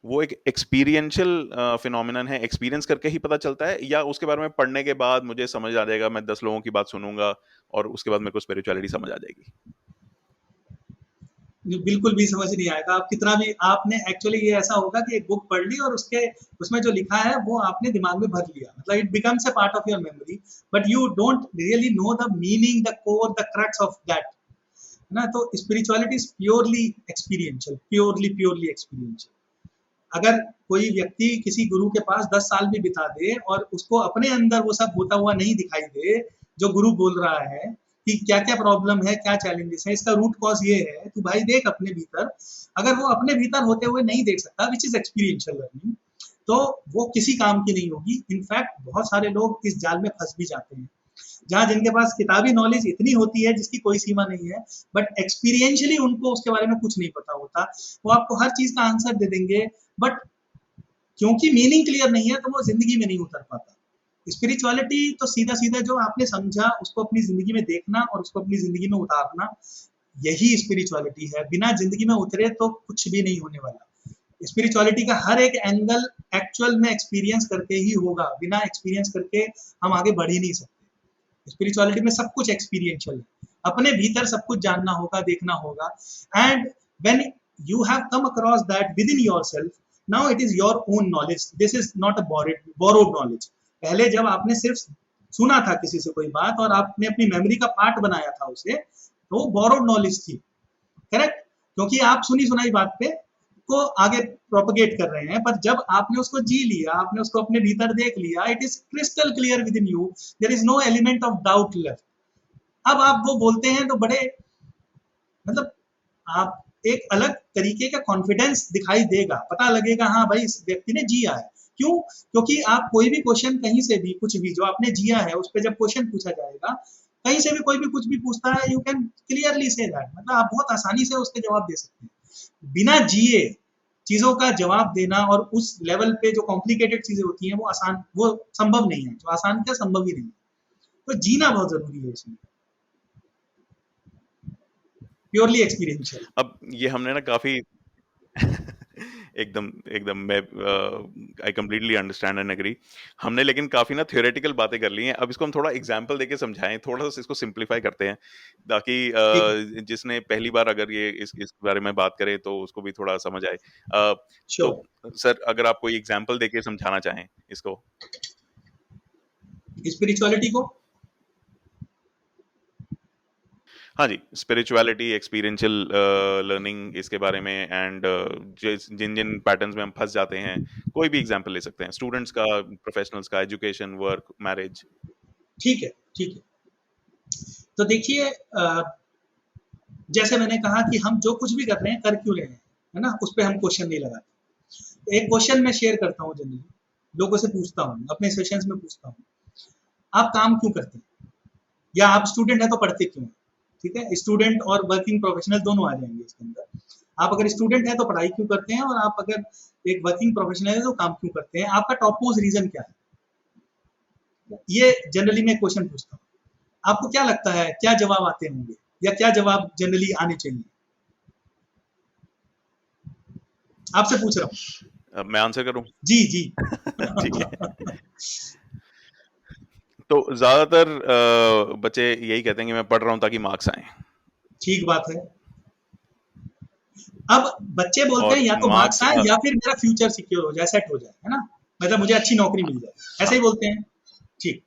वो एक एक्सपीरियंशियल फिनोमिनन है, एक्सपीरियंस करके ही पता चलता है, या उसके बारे में पढ़ने के बाद मुझे समझ आ जाएगा, मैं 10 लोगों की बात सुनूंगा और उसके बाद मेरे को स्पिरिचुअलिटी समझ आ जाएगी? बिल्कुल भी समझ नहीं आएगा। आप कितना भी आपने एक्चुअली ये ऐसा होगा कि एक बुक पढ़ ली और उसमें जो लिखा है वो आपने दिमाग में भर लिया, मतलब it becomes a part of your memory, but you don't really know the meaning, the core, the crux of that, है ना? तो spirituality is purely experiential, purely purely experiential. अगर कोई व्यक्ति किसी गुरु के पास 10 साल भी बिता दे और उसको अपने अंदर वो सब होता हुआ नहीं दिखाई दे जो गुरु बोल रहा है कि क्या क्या प्रॉब्लम है, क्या चैलेंजेस है, इसका रूट कॉज ये है, तू भाई देख अपने भीतर। अगर वो अपने भीतर होते हुए नहीं देख सकता, विच इज एक्सपीरियंशियल लर्निंग, तो वो किसी काम की नहीं होगी। इनफैक्ट बहुत सारे लोग इस जाल में फंस भी जाते हैं, जहाँ जिनके पास किताबी नॉलेज इतनी होती है जिसकी कोई सीमा नहीं है, बट एक्सपीरियंशियली उनको उसके बारे में कुछ नहीं पता होता। वो आपको हर चीज का आंसर दे देंगे, बट क्योंकि मीनिंग क्लियर नहीं है तो वो जिंदगी में नहीं उतर पाता। स्पिरिचुअलिटी तो सीधा सीधा जो आपने समझा उसको अपनी जिंदगी में देखना और उसको अपनी जिंदगी में उतारना, यही स्पिरिचुअलिटी है। बिना जिंदगी में उतरे तो कुछ भी नहीं होने वाला। स्पिरिचुअलिटी का हर एक एंगल एक्चुअल में एक्सपीरियंस करके ही होगा, बिना एक्सपीरियंस करके हम आगे बढ़ ही नहीं सकते। स्पिरिचुअलिटी में सब कुछ एक्सपीरियंशियल है, अपने भीतर सब कुछ जानना होगा, देखना होगा। And when you have come across that within yourself, now it is your own knowledge, this is not a borrowed knowledge। पहले जब आपने सिर्फ सुना था किसी से कोई बात और आपने अपनी मेमोरी का पार्ट बनाया था उसे, तो वो बोरोड नॉलेज थी, करेक्ट? क्योंकि आप सुनी सुनाई बात पे को आगे प्रोपगेट कर रहे हैं, पर जब आपने उसको जी लिया, आपने उसको अपने भीतर देख लिया, it is crystal clear within you, there is no element of doubt left. अब आप वो बोलते हैं तो बड़े, मतलब आप एक अलग तरीके का कॉन्फिडेंस दिखाई देगा, पता लगेगा हाँ भाई इस व्यक्ति ने जिया है। क्यों? क्योंकि आप कोई भी क्वेश्चन कहीं से भी, कुछ भी जो आपने जिया है उस पर जब क्वेश्चन पूछा जाएगा, कहीं से भी कोई भी कुछ भी पूछता है, you can clearly say that, मतलब आप बहुत आसानी से उसके जवाब दे सकते हैं। बिना जिए चीजों का जवाब देना और उस लेवल पे जो कॉम्प्लिकेटेड चीजें होती हैं वो आसान, वो संभव नहीं है, जो आसान क्या संभव ही नहीं है। तो जीना बहुत जरूरी है इसमें, प्योरली एक्सपीरियंशियल। अब ये हमने ना काफी एकदम एकदम मैं I completely understand and agree. हमने लेकिन काफी ना थियोरेटिकल बातें कर ली हैं, अब इसको हम थोड़ा एग्जांपल देके समझाएं, थोड़ा सा इसको सिंप्लीफाई करते हैं, ताकि ठीक है, जिसने पहली बार अगर ये इस बारे में बात करे तो उसको भी थोड़ा समझ आए। तो श्योर। सर अगर आप कोई एग्जांपल देके समझाना चाहें इसको। स्पिरिचुअलिटी को, हाँ जी, स्पिरिचुअलिटी, एक्सपीरियंशियल लर्निंग इसके बारे में, एंड जिन जिन पैटर्न्स में हम फंस जाते हैं, कोई भी एग्जांपल ले सकते हैं, स्टूडेंट्स का, प्रोफेशनल्स का, एजुकेशन, वर्क, मैरिज। ठीक है, ठीक है। तो देखिए, जैसे मैंने कहा कि हम जो कुछ भी कर रहे हैं कर क्यों रहे हैं, है ना? उस पर हम क्वेश्चन नहीं लगाते। एक क्वेश्चन मैं शेयर करता हूँ, जनरली लोगों से पूछता हूँ, अपने सेशंस में पूछता हूँ, आप काम क्यों करते हैं? या आप स्टूडेंट हैं तो पढ़ते क्यों हैं? ठीक है, स्टूडेंट और वर्किंग प्रोफेशनल दोनों आ जाएंगे इसके अंदर। आप अगर स्टूडेंट हैं तो पढ़ाई क्यों करते हैं, और आप अगर एक वर्किंग प्रोफेशनल है तो काम क्यों करते हैं? आपका टॉप मोस्ट रीजन क्या है? ये जनरली मैं क्वेश्चन पूछता हूँ। आपको क्या लगता है, क्या जवाब आते होंगे, या क्या जवाब जनरली आने चाहिए? आपसे पूछ रहा हूँ। मैं आंसर करूं? जी जी। ठीक है। तो ज्यादातर बच्चे यही कहते हैं कि मैं पढ़ रहा हूं ताकि मार्क्स आए, ठीक बात है। अब बच्चे बोलते हैं और या तो मार्क्स मार्क्स आए या फिर मेरा फ्यूचर सिक्योर हो जाए, सेट हो जाए, है ना? मतलब मुझे अच्छी नौकरी मिल जाए, ऐसे ही बोलते हैं। ठीक,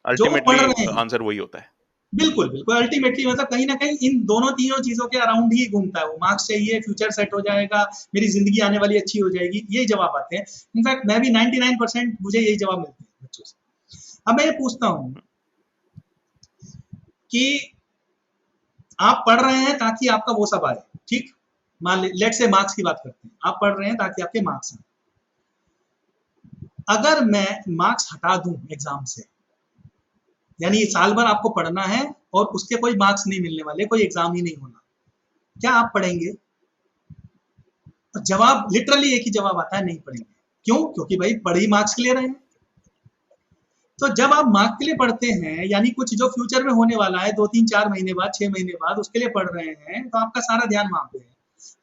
जो पढ़ अल्टीमेटली रहे हैं, आंसर वही होता है। बिल्कुल बिल्कुल, अल्टीमेटली मतलब कहीं ना कहीं इन दोनों तीनों चीजों के अराउंड ही घूमता है वो। मार्क्स चाहिए, फ्यूचर सेट हो जाएगा, मेरी जिंदगी आने वाली अच्छी हो जाएगी, यही जवाब आते हैं। इनफैक्ट मैं भी 99% मुझे यही जवाब मिलते हैं बच्चों से। अब मैं ये पूछता हूँ कि आप पढ़ रहे हैं ताकि आपका वो सब आए, ठीक? मान लेट से मार्क्स की बात करते हैं, आप पढ़ रहे हैं ताकि आपके मार्क्स आए। अगर मैं मार्क्स हटा दूं एग्जाम से, यानी साल भर आपको पढ़ना है और उसके कोई मार्क्स नहीं मिलने वाले, कोई एग्जाम ही नहीं होना, क्या आप पढ़ेंगे? और जवाब लिटरली एक ही जवाब आता है, नहीं पढ़ेंगे। क्यों? क्योंकि भाई पढ़ ही मार्क्स के लिए रहे हैं। तो जब आप मार्क्स के लिए पढ़ते हैं, यानी कुछ जो फ्यूचर में होने वाला है 2-3-4 महीने बाद, 6 महीने बाद, उसके लिए पढ़ रहे हैं, तो आपका सारा ध्यान वहां पे है,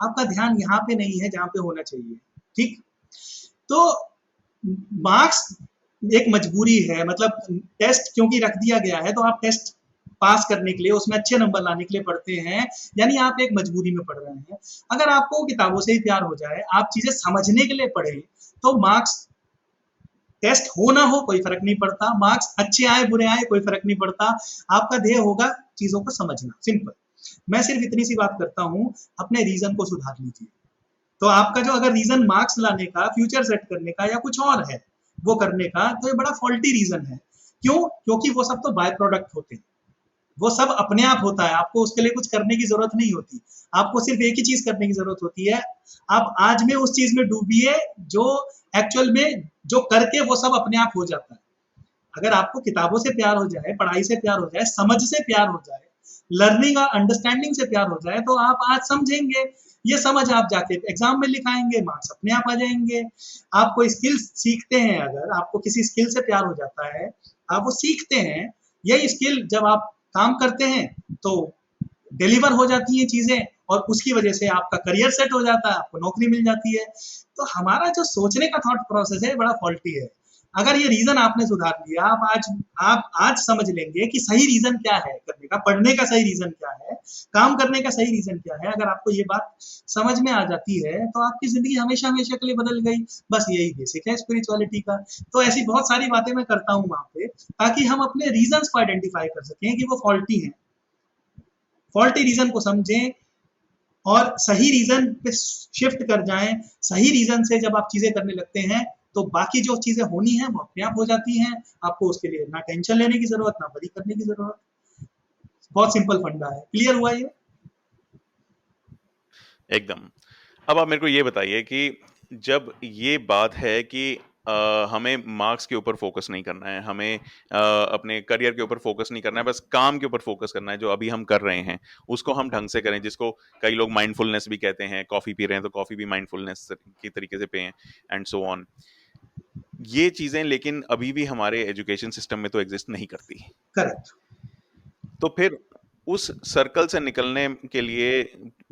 आपका ध्यान यहाँ पे नहीं है जहाँ पे होना चाहिए। ठीक, तो मार्क्स एक मजबूरी है, मतलब टेस्ट क्योंकि रख दिया गया है, तो आप टेस्ट पास करने के लिए, उसमें अच्छे नंबर लाने के लिए पढ़ते हैं, यानी आप एक मजबूरी में पढ़ रहे हैं। अगर आपको किताबों से ही प्यार हो जाए, आप चीजें समझने के लिए पढ़े, तो मार्क्स टेस्ट हो ना हो कोई फर्क नहीं पड़ता, मार्क्स अच्छे आए बुरे आए कोई फर्क नहीं पड़ता, आपका ध्येय होगा चीजों को समझना, सिंपल। मैं सिर्फ इतनी सी बात करता हूँ, अपने रीजन को सुधार लीजिए। तो आपका जो अगर रीजन मार्क्स लाने का, फ्यूचर सेट करने का या कुछ और है वो करने का, तो ये बड़ा फॉल्टी रीजन है। क्यों? क्योंकि वो सब तो बाय प्रोडक्ट होते हैं, वो सब अपने आप होता है, आपको उसके लिए कुछ करने की जरूरत नहीं होती। आपको सिर्फ एक ही चीज करने की जरूरत होती है, आप आज में उस चीज में डूबिए जो एक्चुअल में जो करके वो सब अपने आप हो जाता है। अगर आपको किताबों से प्यार हो जाए, पढ़ाई से प्यार हो जाए, समझ से प्यार हो जाए, लर्निंग और अंडरस्टैंडिंग से प्यार हो जाए, तो आप आज समझेंगे, ये समझ आप जाके एग्जाम में लिखाएंगे, मार्क्स अपने आप आ जाएंगे। आप कोई स्किल सीखते हैं, अगर आपको किसी स्किल से प्यार हो जाता है, आप वो सीखते हैं, यही स्किल जब आप काम करते हैं तो डिलीवर हो जाती है चीजें, और उसकी वजह से आपका करियर सेट हो जाता है, आपको नौकरी मिल जाती है। तो हमारा जो सोचने का थॉट प्रोसेस है बड़ा फॉल्टी है। अगर ये रीजन आपने सुधार लिया, आप आज समझ लेंगे कि सही रीजन क्या है करने का, पढ़ने का सही रीजन क्या है, काम करने का सही रीजन क्या है। अगर आपको ये बात समझ में आ जाती है, तो आपकी जिंदगी हमेशा हमेशा के लिए बदल गई। बस यही बेसिक है स्पिरिचुअलिटी का। तो ऐसी बहुत सारी बातें मैं करता हूँ वहां पे, ताकि हम अपने रीजन को आइडेंटिफाई कर सकें कि वो फॉल्टी हैं, फॉल्टी रीजन को समझें और सही रीजन पे शिफ्ट कर जाएं। सही रीजन से जब आप चीजें करने लगते हैं, तो बाकी जो चीजें होनी है वो अपने आप हो जाती हैं। आपको उसके लिए ना टेंशन लेने की जरूरत, ना वरी करने की जरूरत। बहुत सिंपल फंडा है। क्लियर हुआ ये? एकदम। अब आप मेरे को ये बताइए कि जब ये बात है कि हमें मार्क्स के ऊपर फोकस नहीं करना है, हमें अपने करियर के ऊपर फोकस नहीं करना है, बस काम के ऊपर फोकस करना है, जो अभी हम कर रहे हैं उसको हम ढंग से करें, जिसको कई लोग माइंडफुलनेस भी कहते हैं। कॉफी पी रहे हैं तो कॉफी भी माइंडफुलनेस की तरीके से पिएं, एंड सो ऑन। ये चीजें लेकिन अभी भी हमारे एजुकेशन सिस्टम में तो एग्जिस्ट नहीं करती। करेक्ट। तो फिर उस सर्कल से निकलने के लिए,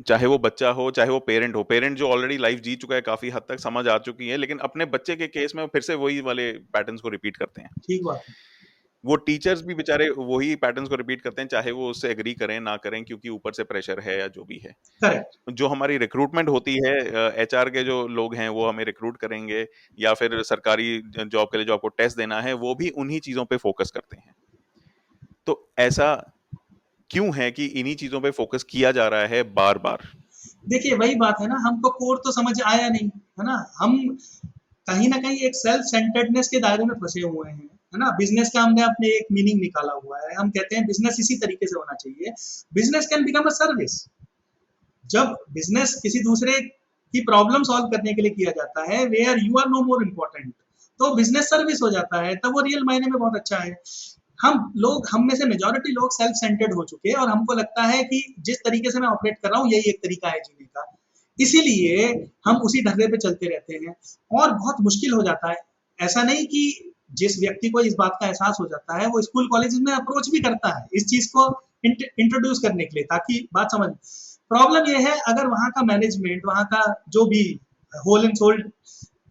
चाहे वो बच्चा हो चाहे वो पेरेंट जो ऑलरेडी लाइफ जी चुका है, काफी हद तक समझ आ चुकी है, लेकिन अपने बच्चे के केस में वो फिर से वही वाले पैटर्न्स को रिपीट करते हैं। ठीक बात है। वो टीचर्स भी बेचारे वही पैटर्न्स को रिपीट करते हैं, चाहे वो उससे एग्री करें ना करें, क्योंकि ऊपर से प्रेशर है या जो भी है। करेक्ट। जो हमारी रिक्रूटमेंट होती है, एचआर के जो लोग हैं वो हमें रिक्रूट करेंगे, या फिर सरकारी जॉब के लिए जो आपको टेस्ट देना है, वो भी उन्हीं चीजों पे फोकस करते हैं। तो ऐसा क्यों है कि इन्हीं चीजों पे फोकस किया जा रहा है बार बार? देखिए वही बात है ना, हमको कोर तो समझ आया नहीं, है ना। हम कहीं ना कहीं एक सेल्फ सेंटर्डनेस के दायरे में फंसे हुए हैं, है ना। बिजनेस का हमने अपने एक मीनिंग निकाला हुआ है, हम कहते हैं बिजनेस इसी तरीके से होना चाहिए। Business can become a service. जब बिजनेस किसी दूसरे की प्रॉब्लम सॉल्व करने के लिए किया जाता है, where you are no more important, तो बिजनेस सर्विस हो जाता है, तब वो रियल मायने में बहुत अच्छा है। हम में से मेजॉरिटी लोग सेल्फ सेंटर्ड हो चुके हैं, और हमको लगता है कि जिस तरीके से मैं ऑपरेट कर रहा हूँ यही एक तरीका है जीने का, इसीलिए हम उसी ढर्रे पे चलते रहते हैं, और बहुत मुश्किल हो जाता है। ऐसा नहीं कि जिस व्यक्ति को इस बात का एहसास हो जाता है वो स्कूल कॉलेज में अप्रोच भी करता है इस चीज को इंट्रोड्यूस करने के लिए, ताकि बात समझ। प्रॉब्लम ये है, अगर वहाँ का मैनेजमेंट, वहाँ का जो भी होल एंड सोल्ड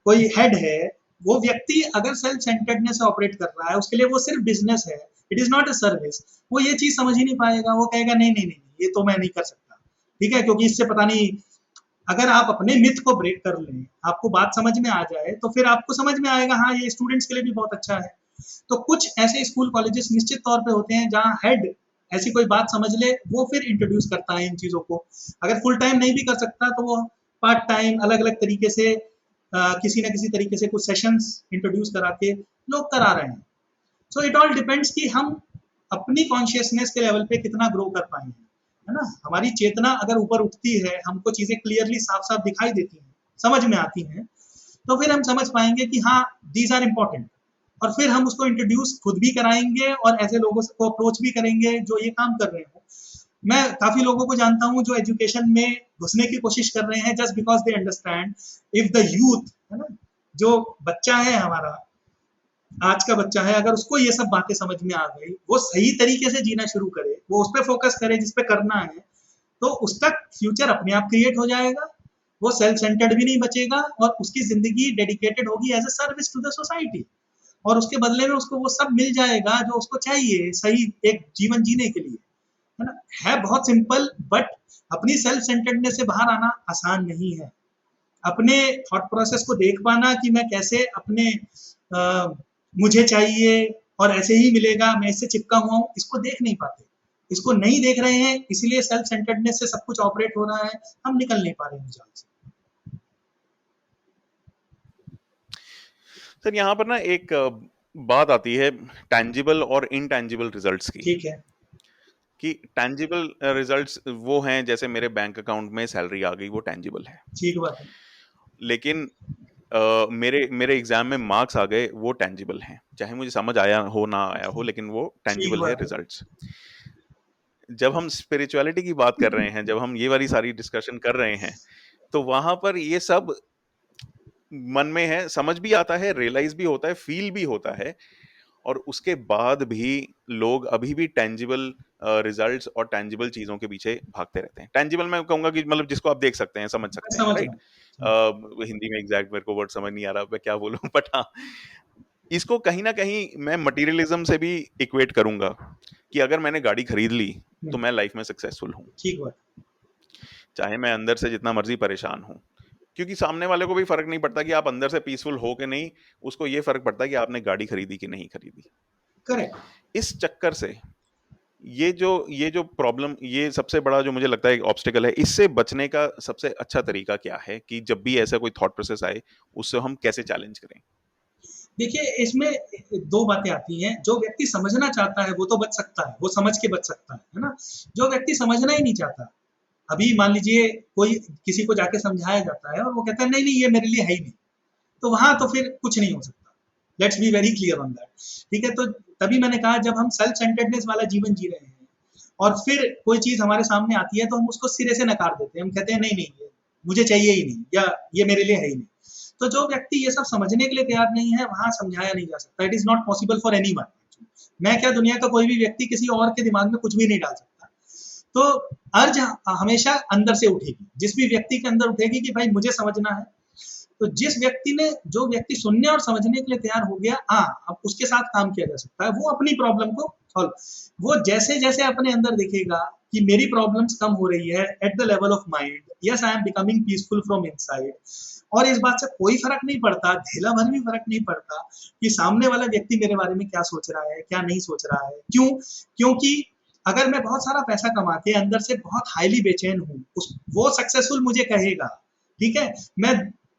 कोई हेड है, वो व्यक्ति अगर सेल्फ सेंटर्डनेस से ऑपरेट कर रहा है, उसके लिए वो सिर्फ बिजनेस है, it is not a service, वो ये चीज समझ ही नहीं पाएगा। वो कहेगा नहीं नहीं नहीं, ये तो मैं नहीं कर सकता, ठीक है, क्योंकि इससे पता नहीं। अगर आप अपने मिथ को ब्रेक कर लें, आपको बात समझ में आ जाए, तो फिर आपको समझ में आएगा हाँ ये स्टूडेंट्स के लिए भी बहुत अच्छा है। तो कुछ ऐसे स्कूल कॉलेजेस निश्चित तौर पे होते हैं जहाँ हेड ऐसी कोई बात समझ ले, वो फिर इंट्रोड्यूस करता है इन चीजों को। अगर फुल टाइम नहीं भी कर सकता, तो वो पार्ट टाइम अलग अलग तरीके से किसी ना किसी तरीके से कुछ सेशंस इंट्रोड्यूस करा के लोग करा रहे हैं। सो इट ऑल डिपेंड्स कि हम अपनी कॉन्शियसनेस के लेवल पे कितना ग्रो कर पाए हैं, है ना। हमारी चेतना अगर ऊपर उठती है, हमको चीजें क्लियरली साफ साफ दिखाई देती हैं, समझ में आती हैं, तो फिर हम समझ पाएंगे कि हाँ दीज आर इम्पोर्टेंट, और फिर हम उसको इंट्रोड्यूस खुद भी कराएंगे और ऐसे लोगों को अप्रोच भी करेंगे जो ये काम कर रहे हो। मैं काफी लोगों को जानता हूँ जो एजुकेशन में घुसने की कोशिश कर रहे हैं just because they understand if the youth, है ना, जो बच्चा है हमारा, आज का बच्चा है, अगर उसको ये सब बातें समझ में आ गई, वो सही तरीके से जीना शुरू करे, वो उस पर फोकस करे जिस पे करना है, तो उसका फ्यूचर अपने आप क्रिएट हो जाएगा। वो सेल्फ सेंटर्ड भी नहीं बचेगा और उसकी जिंदगी डेडिकेटेड होगी as a service to the society, और उसके बदले में उसको वो सब मिल जाएगा जो उसको चाहिए सही एक जीवन जीने के लिए, है ना। है बहुत सिंपल, बट अपनी सेल्फ सेंटर्डनेस से बाहर आना आसान नहीं है। अपने थॉट प्रोसेस को देख पाना कि मैं कैसे अपने मुझे चाहिए और ऐसे ही मिलेगा, मैं इससे चिपका हुआ हूँ, इसको देख नहीं पाते, इसको नहीं देख रहे हैं, इसीलिए सेल्फ सेंटर्डनेस से सब कुछ ऑपरेट हो रहा है, हम निकल नहीं पा रहे हैं जाल से। सर यहाँ पर ना एक बात आती है टैंजिबल और इनटैंजिबल रिजल्ट्स की, ठीक है, कि टैंजिबल रिजल्ट्स वो हैं जैसे मेरे बैंक अकाउंट में सैलरी आ गई, वो टैंजिबल है। ठीक बात है। लेकिन मेरे एग्जाम में मार्क्स आ गए, वो टैंजिबल हैं, चाहे मुझे समझ आया हो ना आया हो, लेकिन वो ठीक टैंजिबल है बात है। रिजल्ट्स। जब हम स्पिरिचुअलिटी की बात कर रहे हैं, जब हम ये वाली सारी डिस्कशन कर रहे हैं, तो वहां पर ये सब मन में है, समझ भी आता है, रियलाइज भी होता है, फील भी होता है, और उसके बाद भी लोग अभी भी टेंजिबल रिजल्ट्स और टेंजिबल चीजों के पीछे भागते रहते हैं। टेंजिबल मैं कहूंगा कि मतलब जिसको आप देख सकते हैं, समझ मैं सकते हैं, समझ रहा राइट। हूँ। हिंदी में एग्जैक्ट मेरे को वर्ड समझ नहीं आ रहा मैं क्या बोलूं, बट हाँ, इसको कहीं ना कहीं मैं मटेरियलिज्म से भी इक्वेट करूंगा कि अगर मैंने गाड़ी खरीद ली तो मैं लाइफ में सक्सेसफुल हूँ, ठीक बात। चाहे मैं अंदर से जितना मर्जी परेशान हूँ, क्योंकि सामने वाले को भी फर्क नहीं पड़ता कि आप अंदर से पीसफुल हो कि नहीं, उसको ये फर्क पड़ता है कि आपने गाड़ी खरीदी कि नहीं खरीदी। करेक्ट। इस चक्कर से ये जो प्रॉब्लम, ये सबसे बड़ा जो मुझे लगता है ऑब्स्टिकल है, इससे बचने का सबसे अच्छा तरीका क्या है कि जब भी ऐसा कोई थॉट प्रोसेस आए उससे हम कैसे चैलेंज करें? देखिए, इसमें दो बातें आती हैं। जो व्यक्ति समझना चाहता है वो तो बच सकता है, वो समझ के बच सकता है ना। जो व्यक्ति समझना ही नहीं चाहता, अभी मान लीजिए कोई किसी को जाके समझाया जाता है और वो कहता है नहीं नहीं ये मेरे लिए है ही नहीं, तो वहां तो फिर कुछ नहीं हो सकता। Let's be very clear on that. ठीक है, तो तभी मैंने कहा जब हम सेल्फ सेंटर्डनेस वाला जीवन जी रहे हैं और फिर कोई चीज हमारे सामने आती है तो हम उसको सिरे से नकार देते हैं, हम कहते हैं नहीं नहीं ये मुझे चाहिए ही नहीं, या ये मेरे लिए है ही नहीं। तो जो व्यक्ति ये सब समझने के लिए तैयार नहीं है, वहां समझाया नहीं जा सकता। It is not possible for anyone. मैं क्या, दुनिया का कोई भी व्यक्ति किसी और के दिमाग में कुछ भी नहीं डाल सकता। तो अर्ज हमेशा अंदर से उठेगी, जिस भी व्यक्ति के अंदर उठेगी कि भाई मुझे समझना है। तो जिस व्यक्ति ने, जो व्यक्ति सुनने और समझने के लिए तैयार हो गया, अब उसके साथ काम किया जा सकता है, वो अपनी प्रॉब्लम को सॉल्व, वो जैसे जैसे अपने अंदर देखेगा कि मेरी प्रॉब्लम्स कम हो रही है at the level of mind, yes I am becoming peaceful from inside, और इस बात से कोई फर्क नहीं पड़ता, ढेला भर भी फर्क नहीं पड़ता कि सामने वाला व्यक्ति मेरे बारे में क्या सोच रहा है, क्या नहीं सोच रहा है। क्यों? क्योंकि अगर मैं बहुत सारा पैसा कमा के अंदर से बहुत हाईली बेचैन हूँ, वो सक्सेसफुल मुझे कहेगा, ठीक है, मैं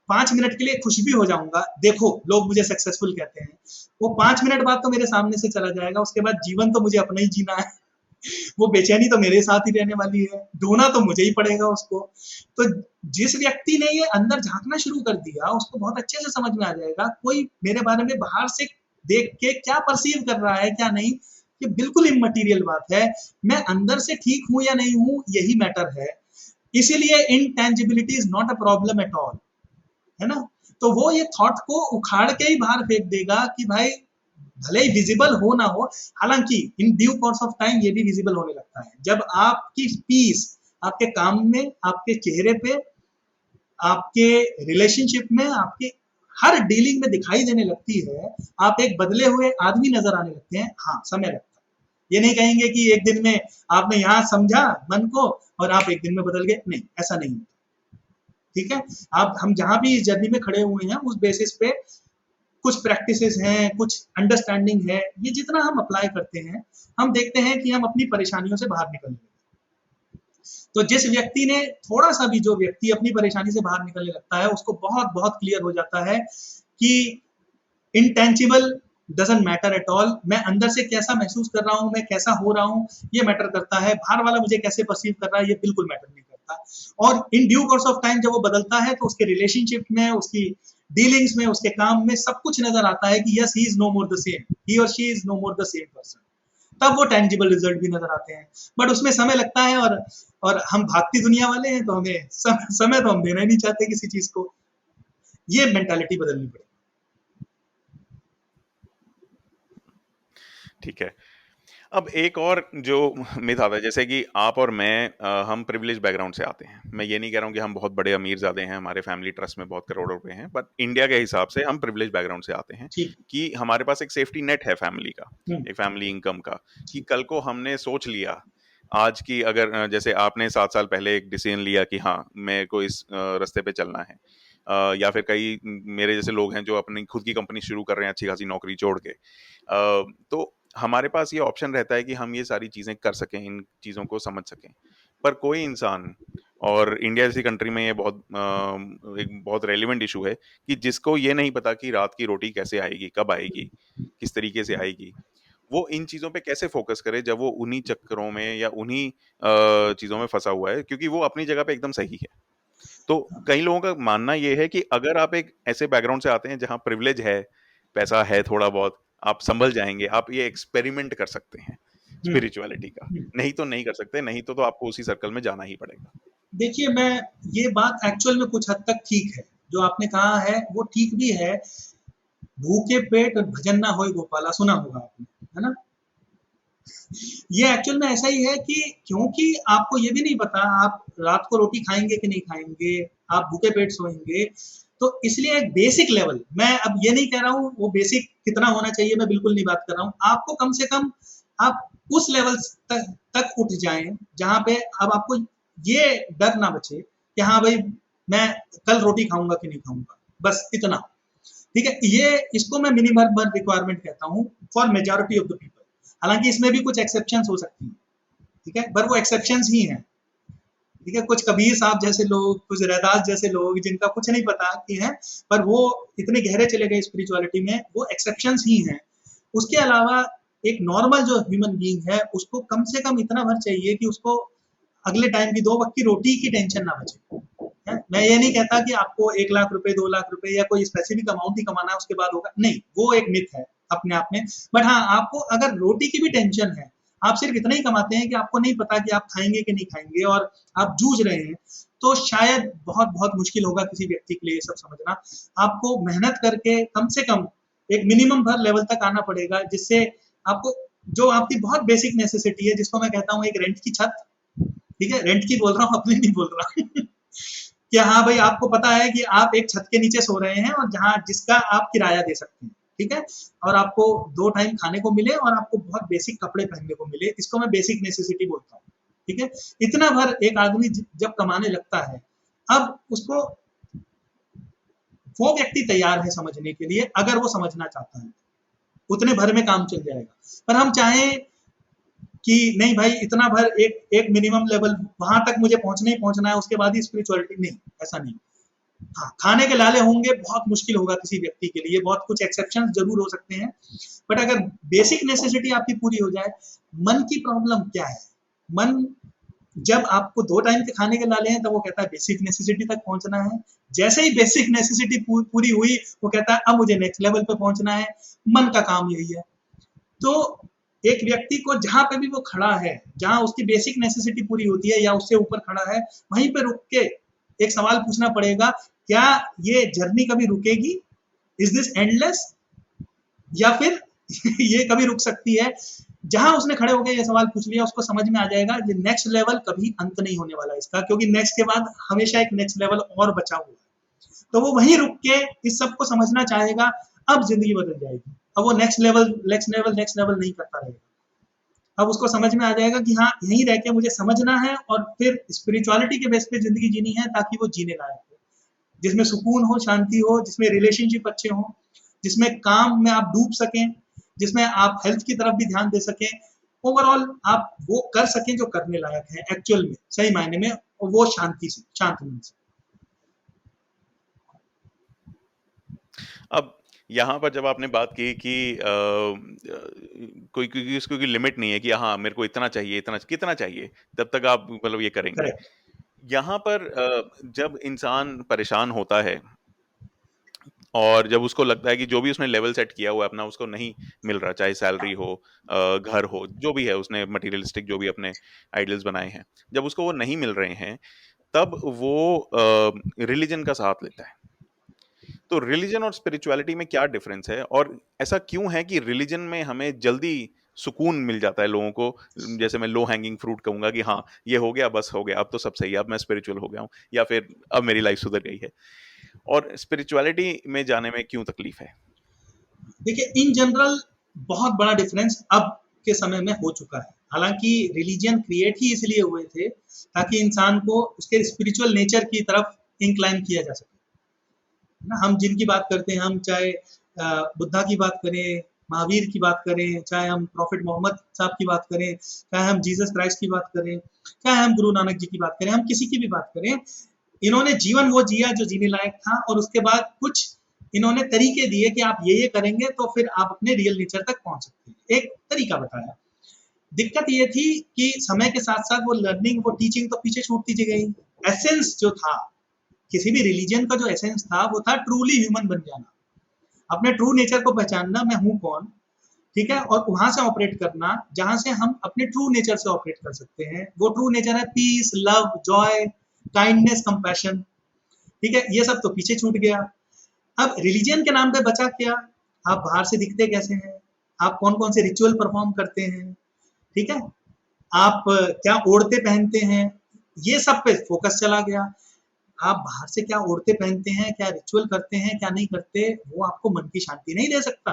5 मिनट के लिए खुश भी हो जाऊंगा, देखो लोग मुझे सक्सेसफुल कहते हैं, वो 5 मिनट बाद तो मेरे सामने से चला जाएगा, उसके बाद जीवन तो मुझे अपना ही जीना है। वो बेचैनी तो मेरे साथ ही रहने वाली है, ढूंढना तो मुझे ही पड़ेगा उसको। तो जिस व्यक्ति ने ये अंदर झांकना शुरू कर दिया, उसको बहुत अच्छे से समझ में आ जाएगा कोई मेरे बारे में बाहर से देख के क्या परसीव कर रहा है क्या नहीं, ये बिल्कुल इममटीरियल बात है। मैं अंदर से ठीक हूं या नहीं हूं, यही मैटर है। इसीलिए इनटेंजिबिलिटी is not a problem at all, है ना। तो वो ये थॉट को उखाड़ के ही बाहर फेंक देगा कि भाई भले ही विजिबल हो ना हो, हालांकि in due course of time ये भी विजिबल होने लगता है जब आपकी पीस आपके काम में, आपके चेहरे पे, आपके रिलेशनशिप में, आपके हर डीलिंग में दिखाई देने लगती है, आप एक बदले हुए आदमी नजर आने लगते हैं। हाँ, समय लगता है। ये नहीं कहेंगे कि एक दिन में आपने यहाँ समझा मन को और आप एक दिन में बदल गए, नहीं, ऐसा नहीं होता। ठीक है, आप, हम जहां भी इस जर्नी में खड़े हुए हैं उस बेसिस पे कुछ प्रैक्टिसेस हैं, कुछ अंडरस्टैंडिंग है, ये जितना हम अप्लाई करते हैं, हम देखते हैं कि हम अपनी परेशानियों से बाहर निकलने लगते हैं। तो जिस व्यक्ति ने थोड़ा सा भी, जो व्यक्ति अपनी परेशानी से बाहर निकलने लगता है, उसको बहुत बहुत क्लियर हो जाता है कि intangible doesn't matter at all. मैं अंदर से कैसा महसूस कर रहा हूँ, मैं कैसा हो रहा हूँ, ये मैटर करता है। बाहर वाला मुझे कैसे परसीव कर रहा है, ये बिल्कुल मैटर नहीं करता। और in due course of time जब वो बदलता है तो उसके रिलेशनशिप में, उसकी डीलिंग्स में, उसके काम में सब कुछ नजर आता है कि yes he is no more the same, he or she is no more the same person. तब वो टेंजिबल रिजल्ट भी नजर आते हैं। बट उसमें समय लगता है, और हम भागती दुनिया वाले हैं, तो हमें समय तो हम देना ही नहीं चाहते किसी चीज को। ये मेंटालिटी बदलनी पड़ेगी। ठीक है। अब एक और जो मिथ आता है, जैसे कि आप और मैं हम प्रिविलेज बैकग्राउंड से आते हैं। मैं ये नहीं कह रहा हूँ कि हम बहुत बड़े अमीरज़ादे हैं, हमारे फैमिली ट्रस्ट में बहुत करोड़ों रुपए हैं, बट इंडिया के हिसाब से हम प्रिविलेज बैकग्राउंड से आते हैं ठीक। कि हमारे पास एक सेफ्टी नेट है फैमिली का, हम्म। एक फैमिली इनकम का, कि कल को हमने सोच लिया आज की, अगर जैसे आपने 7 साल पहले एक डिसीजन लिया कि हाँ, मेरे को इस रास्ते पे चलना है, या फिर कई मेरे जैसे लोग हैं जो अपनी खुद की कंपनी शुरू कर रहे हैं अच्छी खासी नौकरी छोड़ के, तो हमारे पास ये ऑप्शन रहता है कि हम ये सारी चीजें कर सकें, इन चीजों को समझ सकें। पर कोई इंसान, और इंडिया जैसी कंट्री में ये बहुत एक बहुत रेलिवेंट इशू है कि जिसको ये नहीं पता कि रात की रोटी कैसे आएगी, कब आएगी, किस तरीके से आएगी, वो इन चीजों पे कैसे फोकस करे जब वो उन्हीं चक्करों में या उन्हीं चीजों में फंसा हुआ है, क्योंकि वो अपनी जगह पे एकदम सही है। तो कई लोगों का मानना ये है कि अगर आप एक ऐसे बैकग्राउंड से आते हैं जहाँ प्रिविलेज है, पैसा है थोड़ा बहुत, आप संभल जाएंगे, आप ये एक्सपेरिमेंट कर सकते हैं हम्म। स्पिरिचुअलिटी का। नहीं तो नहीं कर सकते, नहीं तो आपको उसी सर्कल में जाना ही पड़ेगा। देखिए, मैं ये बात एक्चुअल में कुछ हद तक ठीक है, जो आपने कहा है वो ठीक भी है। भूखे पेट भजन ना होए गोपाला, सुना होगा आपने, है ना? ये एक्चुअल में ऐसा ही है कि क्योंकि आपको ये भी नहीं पता आप रात को रोटी खाएंगे कि नहीं खाएंगे, आप भूखे पेट सोएंगे, तो इसलिए एक बेसिक लेवल, मैं अब ये नहीं कह रहा हूँ वो बेसिक कितना होना चाहिए, मैं बिल्कुल नहीं बात कर रहा हूँ, आपको कम से कम आप उस लेवल तक उठ जाएं जहां पे अब आपको ये डर ना बचे कि हाँ भाई मैं कल रोटी खाऊंगा कि नहीं खाऊंगा, बस इतना। ठीक है, ये इसको मैं मिनिमम रिक्वायरमेंट कहता हूँ for majority of the people. हालांकि इसमें भी कुछ एक्सेप्शंस हो सकती हैं, ठीक है, पर वो एक्सेप्शंस ही हैं। ठीक है, कुछ कबीर साहब जैसे लोग, कुछ रैदास जैसे लोग जिनका कुछ नहीं पता कि है, पर वो इतने गहरे चले गए स्पिरिचुअलिटी में, वो एक्सेप्शंस ही हैं। उसके अलावा एक नॉर्मल जो ह्यूमन बीइंग है उसको कम से कम इतना भर चाहिए कि उसको अगले टाइम की 2 वक्त की रोटी की टेंशन ना बचे। है? मैं ये नहीं कहता कि आपको 1 लाख रुपए 2 लाख रुपए या कोई स्पेसिफिक अमाउंट ही कमाना है उसके बाद होगा, नहीं, वो एक मिथ है अपने आप में। बट हाँ, आपको अगर रोटी की भी टेंशन है, आप सिर्फ इतना ही कमाते हैं कि आपको नहीं पता कि आप खाएंगे कि नहीं खाएंगे और आप जूझ रहे हैं, तो शायद बहुत बहुत मुश्किल होगा किसी व्यक्ति के लिए ये सब समझना। आपको मेहनत करके कम से कम एक मिनिमम भर लेवल तक आना पड़ेगा, जिससे आपको जो आपकी बहुत बेसिक नेसेसिटी है, जिसको मैं कहता हूँ एक रेंट की छत, ठीक है, रेंट की बोल रहा हूँ, अपनी नहीं बोल रहा कि हाँ भाई आपको पता है कि आप एक छत के नीचे सो रहे हैं और जहाँ जिसका आप किराया दे सकते हैं, ठीक है, और आपको 2 टाइम खाने को मिले और आपको बहुत बेसिक कपड़े पहनने को मिले, इसको मैं बेसिक नेसेसिटी बोलता हूँ। ठीक है, इतना भर एक आदमी जब कमाने लगता है, अब उसको वो व्यक्ति तैयार है समझने के लिए, अगर वो समझना चाहता है उतने भर में काम चल जाएगा। पर हम चाहें कि नहीं भाई इतना भर, एक एक मिनिमम लेवल वहां तक मुझे पहुंचना ही पहुंचना है, उसके बाद ही स्पिरिचुअलिटी, नहीं, ऐसा नहीं। हाँ, खाने के लाले होंगे, बहुत मुश्किल होगा किसी व्यक्ति के लिए, बहुत कुछ एक्सेप्शन जरूर हो सकते हैं, बट अगर बेसिक नेसेसिटी आपकी पूरी हो जाए। मन की प्रॉब्लम क्या है? मन जब आपको 2 टाइम के खाने के लाले हैं, तब वो कहता है बेसिक नेसेसिटी तक पहुंचना है। जैसे ही बेसिक नेसेसिटी पूरी हुई, वो कहता है अब मुझे नेक्स्ट लेवल पे पहुंचना है। मन का काम यही है। तो एक व्यक्ति को जहां पे भी वो खड़ा है, जहां उसकी बेसिक नेसेसिटी पूरी होती है या उससे ऊपर खड़ा है, वहीं पे रुक के एक सवाल पूछना पड़ेगा, क्या ये जर्नी कभी रुकेगी? Is this endless? या फिर ये कभी रुक सकती है? जहां उसने खड़े होकर ये सवाल पूछ लिया, उसको समझ में आ जाएगा ये नेक्स्ट लेवल कभी अंत नहीं होने वाला इसका, क्योंकि नेक्स्ट के बाद हमेशा एक नेक्स्ट लेवल और बचा हुआ है। तो वो वहीं रुक के इस सब को समझना चाहेगा, अब जिंदगी बदल जाएगी। अब वो next level next level next level नहीं करता रहेगा। अब उसको समझ में आ जाएगा कि हाँ, यहीं रह के मुझे समझना है और फिर स्पिरिचुअलिटी के बेस पे जिंदगी जीनी है, ताकि वो जीने लायक हो, जिसमें सुकून हो, शांति हो, जिसमें रिलेशनशिप अच्छे हो, जिसमें काम में आप डूब सकें, जिसमें आप हेल्थ की तरफ भी ध्यान दे सकें, ओवरऑल आप वो कर सकें जो करने लायक है एक्चुअल में, सही मायने में, और वो शांति से, शांत मन से। अब यहाँ पर जब आपने बात की कि कोई, क्योंकि उसको कोई लिमिट नहीं है कि हाँ मेरे को इतना चाहिए, इतना कितना चाहिए, तब तक आप मतलब ये करेंगे। यहाँ पर जब इंसान परेशान होता है और जब उसको लगता है कि जो भी उसने लेवल सेट किया हुआ है अपना उसको नहीं मिल रहा, चाहे सैलरी हो, घर हो, जो भी है उसने मटेरियलिस्टिक जो भी अपने आइडियल्स बनाए हैं, जब उसको वो नहीं मिल रहे हैं, तब वो रिलीजन का साथ लेता है। तो रिलीजन और स्पिरिचुअलिटी में क्या डिफरेंस है, और ऐसा क्यों है कि रिलीजन में हमें जल्दी सुकून मिल जाता है लोगों को? जैसे मैं लो हैंगिंग फ्रूट कहूंगा कि हाँ ये हो गया, बस हो गया, अब तो सब सही है, अब मैं स्पिरिचुअल हो गया हूँ, या फिर अब मेरी लाइफ सुधर गई है। और स्पिरिचुअलिटी में जाने में क्यों तकलीफ है? देखिए इन जनरल बहुत बड़ा डिफरेंस अब के समय में हो चुका है। हालांकि रिलीजन क्रिएट ही इसलिए हुए थे ताकि इंसान को उसके स्पिरिचुअल नेचर की तरफ इंक्लाइन किया जा सके। ना हम जिनकी बात करते हैं, हम चाहे बुद्धा की बात करें, महावीर की बात करें, चाहे हम प्रॉफिट मोहम्मद साहब की बात करें, चाहे हम जीसस क्राइस्ट की बात करें, चाहे हम गुरु नानक जी की बात करें, हम किसी की भी बात करें, इन्होंने जीवन वो जिया जो जीने लायक था, और उसके बाद कुछ इन्होंने तरीके दिए कि आप ये करेंगे तो फिर आप अपने रियल नेचर तक पहुंच सकते हैं, एक तरीका बताया। दिक्कत ये थी कि समय के साथ साथ वो लर्निंग, वो टीचिंग तो पीछे छूटती जी गई। एसेंस जो था किसी भी रिलीजन का, जो एसेंस था वो था ट्रूली ह्यूमन बन जाना, अपने ट्रू नेचर को पहचानना, मैं हूँ कौन, ठीक है, और वहां से ऑपरेट करना जहां से हम अपने ट्रू नेचर से ऑपरेट कर सकते हैं। वो ट्रू नेचर है peace, love, joy, kindness, compassion, ठीक है, ये सब तो पीछे छूट गया। अब रिलीजन के नाम पे बचा क्या? आप बाहर से दिखते कैसे हैं, आप कौन कौन से रिचुअल परफॉर्म करते हैं, ठीक है, आप क्या ओढ़ते पहनते हैं, ये सब पे फोकस चला गया। आप बाहर से क्या ओढ़ते पहनते हैं, क्या रिचुअल करते हैं, क्या नहीं करते, वो आपको मन की शांति नहीं दे सकता।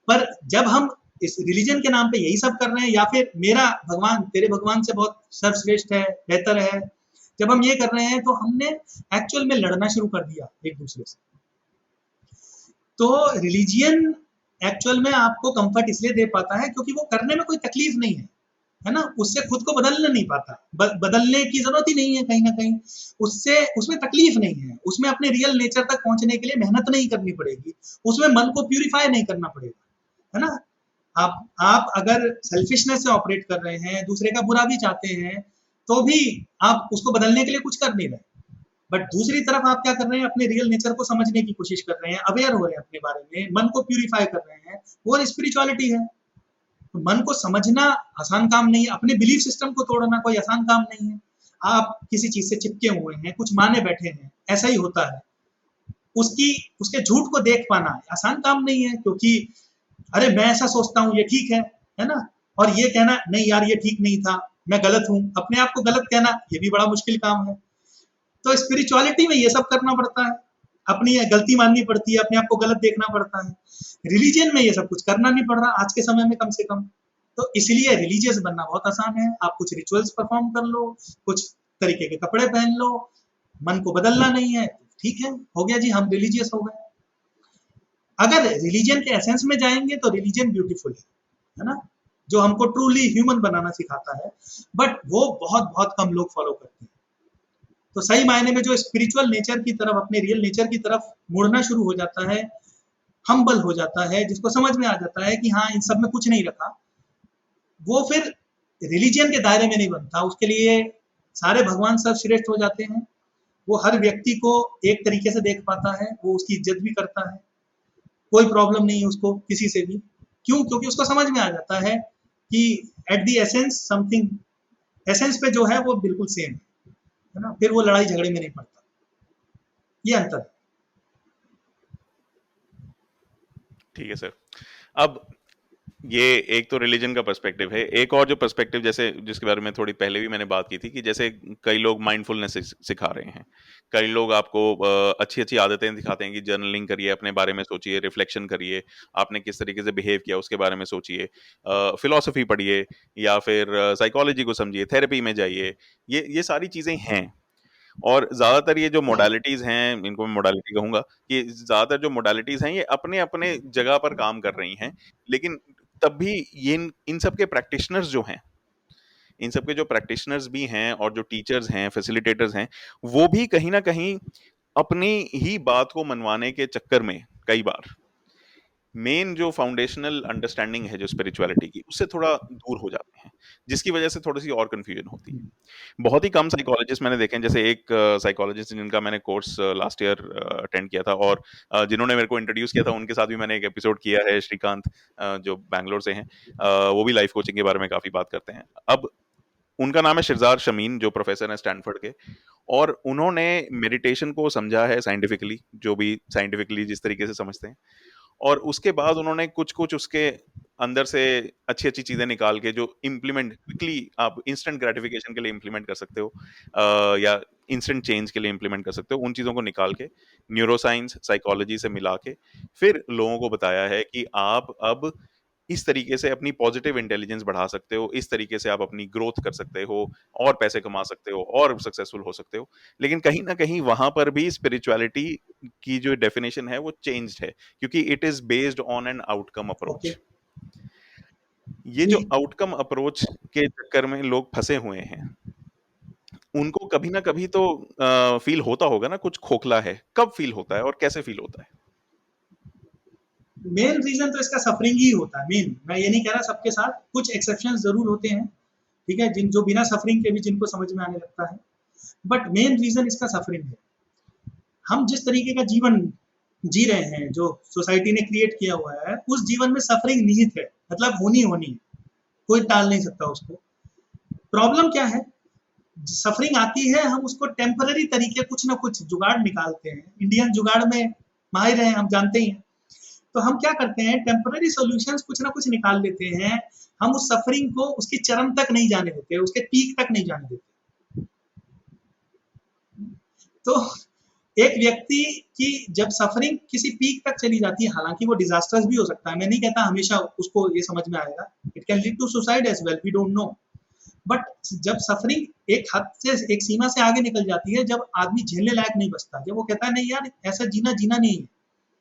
पर जब हम इस रिलीजन के नाम पे यही सब कर रहे हैं, या फिर मेरा भगवान तेरे भगवान से बहुत सर्वश्रेष्ठ है, बेहतर है, जब हम ये कर रहे हैं तो हमने एक्चुअल में लड़ना शुरू कर दिया एक दूसरे से। तो रिलीजियन एक्चुअल में आपको कंफर्ट इसलिए दे पाता है क्योंकि वो करने में कोई तकलीफ नहीं है ना, उससे खुद को बदलना नहीं पाता, बदलने की जरूरत ही नहीं है कहीं ना कहीं, उससे उसमें तकलीफ नहीं है, उसमें अपने रियल नेचर तक पहुंचने के लिए मेहनत नहीं करनी पड़ेगी, उसमें मन को प्यूरिफाई नहीं करना पड़ेगा, है ना। आप अगर सेल्फिशनेस से ऑपरेट कर रहे हैं, दूसरे का बुरा भी चाहते हैं, तो भी आप उसको बदलने के लिए कुछ कर नहीं रहे। बट दूसरी तरफ आप क्या कर रहे हैं, अपने रियल नेचर को समझने की कोशिश कर रहे हैं, अवेयर हो रहे हैं अपने बारे में, मन को प्यूरिफाई कर रहे हैं, वो स्पिरिचुअलिटी है। तो मन को समझना आसान काम नहीं है, अपने बिलीफ सिस्टम को तोड़ना कोई आसान काम नहीं है। आप किसी चीज से चिपके हुए हैं, कुछ माने बैठे हैं, ऐसा ही होता है। उसकी उसके झूठ को देख पाना आसान काम नहीं है, क्योंकि अरे मैं ऐसा सोचता हूँ ये ठीक है ना, और ये कहना नहीं यार ये ठीक नहीं था, मैं गलत हूँ, अपने आप को गलत कहना ये भी बड़ा मुश्किल काम है। तो स्पिरिचुअलिटी में ये सब करना पड़ता है, अपनी गलती माननी पड़ती है, अपने आप को गलत देखना पड़ता है। रिलीजन में ये सब कुछ करना नहीं पड़ रहा आज के समय में, कम से कम। तो इसलिए रिलीजियस बनना बहुत आसान है, आप कुछ रिचुअल्स परफॉर्म कर लो, कुछ तरीके के कपड़े पहन लो, मन को बदलना नहीं है, ठीक है, हो गया जी, हम रिलीजियस हो गए। अगर रिलीजन के एसेंस में जाएंगे तो रिलीजन ब्यूटीफुल है ना, जो हमको ट्रूली ह्यूमन बनाना सिखाता है, बट वो बहुत बहुत कम लोग फॉलो करते हैं। तो सही मायने में जो स्पिरिचुअल नेचर की तरफ, अपने रियल नेचर की तरफ मुड़ना शुरू हो जाता है, हम्बल हो जाता है, जिसको समझ में आ जाता है कि हाँ इन सब में कुछ नहीं रखा, वो फिर रिलीजन के दायरे में नहीं बनता, उसके लिए सारे भगवान सर्वश्रेष्ठ हो जाते हैं। वो हर व्यक्ति को एक तरीके से देख पाता है, वो उसकी इज्जत भी करता है, कोई प्रॉब्लम नहीं है उसको किसी से भी। क्यों? क्योंकि उसको समझ में आ जाता है कि at the essence something, essence पे जो है वो बिल्कुल सेम है ना, फिर वो लड़ाई झगड़े में नहीं पड़ता। ये अंतर है। ठीक है सर। अब ये एक तो रिलीजन का पर्सपेक्टिव है, एक और जो पर्सपेक्टिव जैसे जिसके बारे में थोड़ी पहले भी मैंने बात की थी कि जैसे कई लोग माइंडफुलनेस सिखा रहे हैं, कई लोग आपको अच्छी अच्छी आदतें दिखाते हैं कि जर्नलिंग करिए, अपने बारे में सोचिए, रिफ्लेक्शन करिए, आपने किस तरीके से बिहेव किया उसके बारे में सोचिए, फिलॉसफी पढ़िए, या फिर साइकोलॉजी को समझिए, थेरेपी में जाइए, ये सारी चीजें हैं। और ज्यादातर ये जो मोडालिटीज हैं, इनको मैं मोडालिटी कहूंगा, कि ज्यादातर जो मोडालिटीज हैं ये अपने अपने जगह पर काम कर रही हैं, लेकिन तब भी ये इन सब के प्रैक्टिशनर्स जो हैं, इन सब के जो प्रैक्टिशनर्स भी हैं और जो टीचर्स हैं, फैसिलिटेटर्स हैं, वो भी कहीं ना कहीं अपनी ही बात को मनवाने के चक्कर में कई बार मेन जो फाउंडेशनल अंडरस्टैंडिंग है जो स्पिरिचुअलिटी की, उससे थोड़ा दूर हो जाते हैं। जिसकी वजह से थोड़ी सी और कंफ्यूजन होती है। बहुत ही कम साइकोलॉजिस्ट मैंने देखे हैं, जैसे एक साइकोलॉजिस्ट जिनका मैंने कोर्स लास्ट ईयर अटेंड किया था, और जिन्होंने मेरे को इंट्रोड्यूस किया था, उनके साथ भी मैंने एक एपिसोड किया है, श्रीकांत, जो बैंगलोर से हैं। वो भी लाइफ कोचिंग के बारे में काफी बात करते हैं। अब उनका नाम है शिरजार शमीन, जो प्रोफेसर हैं स्टैनफोर्ड के, और उन्होंने मेडिटेशन को समझा है साइंटिफिकली, जो भी साइंटिफिकली जिस तरीके से समझते हैं, और उसके बाद उन्होंने कुछ कुछ उसके अंदर से अच्छी अच्छी चीजें निकाल के, जो इम्प्लीमेंट क्विकली आप इंस्टेंट ग्रेटिफिकेशन के लिए इम्प्लीमेंट कर सकते हो, या इंस्टेंट चेंज के लिए इम्प्लीमेंट कर सकते हो, उन चीजों को निकाल के न्यूरोसाइंस साइकोलॉजी से मिला के फिर लोगों को बताया है कि आप अब इस तरीके से अपनी पॉजिटिव इंटेलिजेंस बढ़ा सकते हो, इस तरीके से आप अपनी ग्रोथ कर सकते हो, और पैसे कमा सकते हो, और सक्सेसफुल हो सकते हो। लेकिन कहीं ना कहीं वहां पर भी स्पिरिचुअलिटी की जो डेफिनेशन है वो चेंज्ड है, क्योंकि it is based on an outcome okay. Approach. ये जो आउटकम अप्रोच के चक्कर में लोग फंसे हुए हैं, उनको कभी ना कभी तो फील होता होगा ना कुछ खोखला है। कब फील होता है और कैसे फील होता है? मेन रीजन तो इसका सफरिंग ही होता है। मेन, मैं ये नहीं कह रहा सबके साथ, कुछ एक्सेप्शन जरूर होते हैं, ठीक है, जिन जो बिना सफरिंग के भी जिनको समझ में आने लगता है, बट मेन रीजन इसका सफरिंग है। हम जिस तरीके का जीवन जी रहे हैं, जो सोसाइटी ने क्रिएट किया हुआ है, उस जीवन में सफरिंग निहित है, मतलब होनी होनी है, कोई टाल नहीं सकता उसको। प्रॉब्लम क्या है, सफरिंग आती है, हम उसको टेम्पररी तरीके कुछ ना कुछ जुगाड़ निकालते हैं। इंडियन जुगाड़ में माहिर हैं, हम जानते ही हैं। तो हम क्या करते हैं, टेम्पररी सॉल्यूशंस कुछ ना कुछ निकाल लेते हैं। हम उस सफरिंग को उसकी चरम तक नहीं जाने देते, उसके पीक तक नहीं जाने देते। तो एक व्यक्ति की जब सफरिंग किसी पीक तक चली जाती है, हालांकि वो डिजास्टर्स भी हो सकता है, मैं नहीं कहता हमेशा उसको ये समझ में आएगा, it can lead to suicide as well, we don't know. But जब सफरिंग एक हद से, एक सीमा से आगे निकल जाती है, जब आदमी झेलने लायक नहीं बचता, जब वो कहता है नहीं यार ऐसा जीना जीना नहीं है,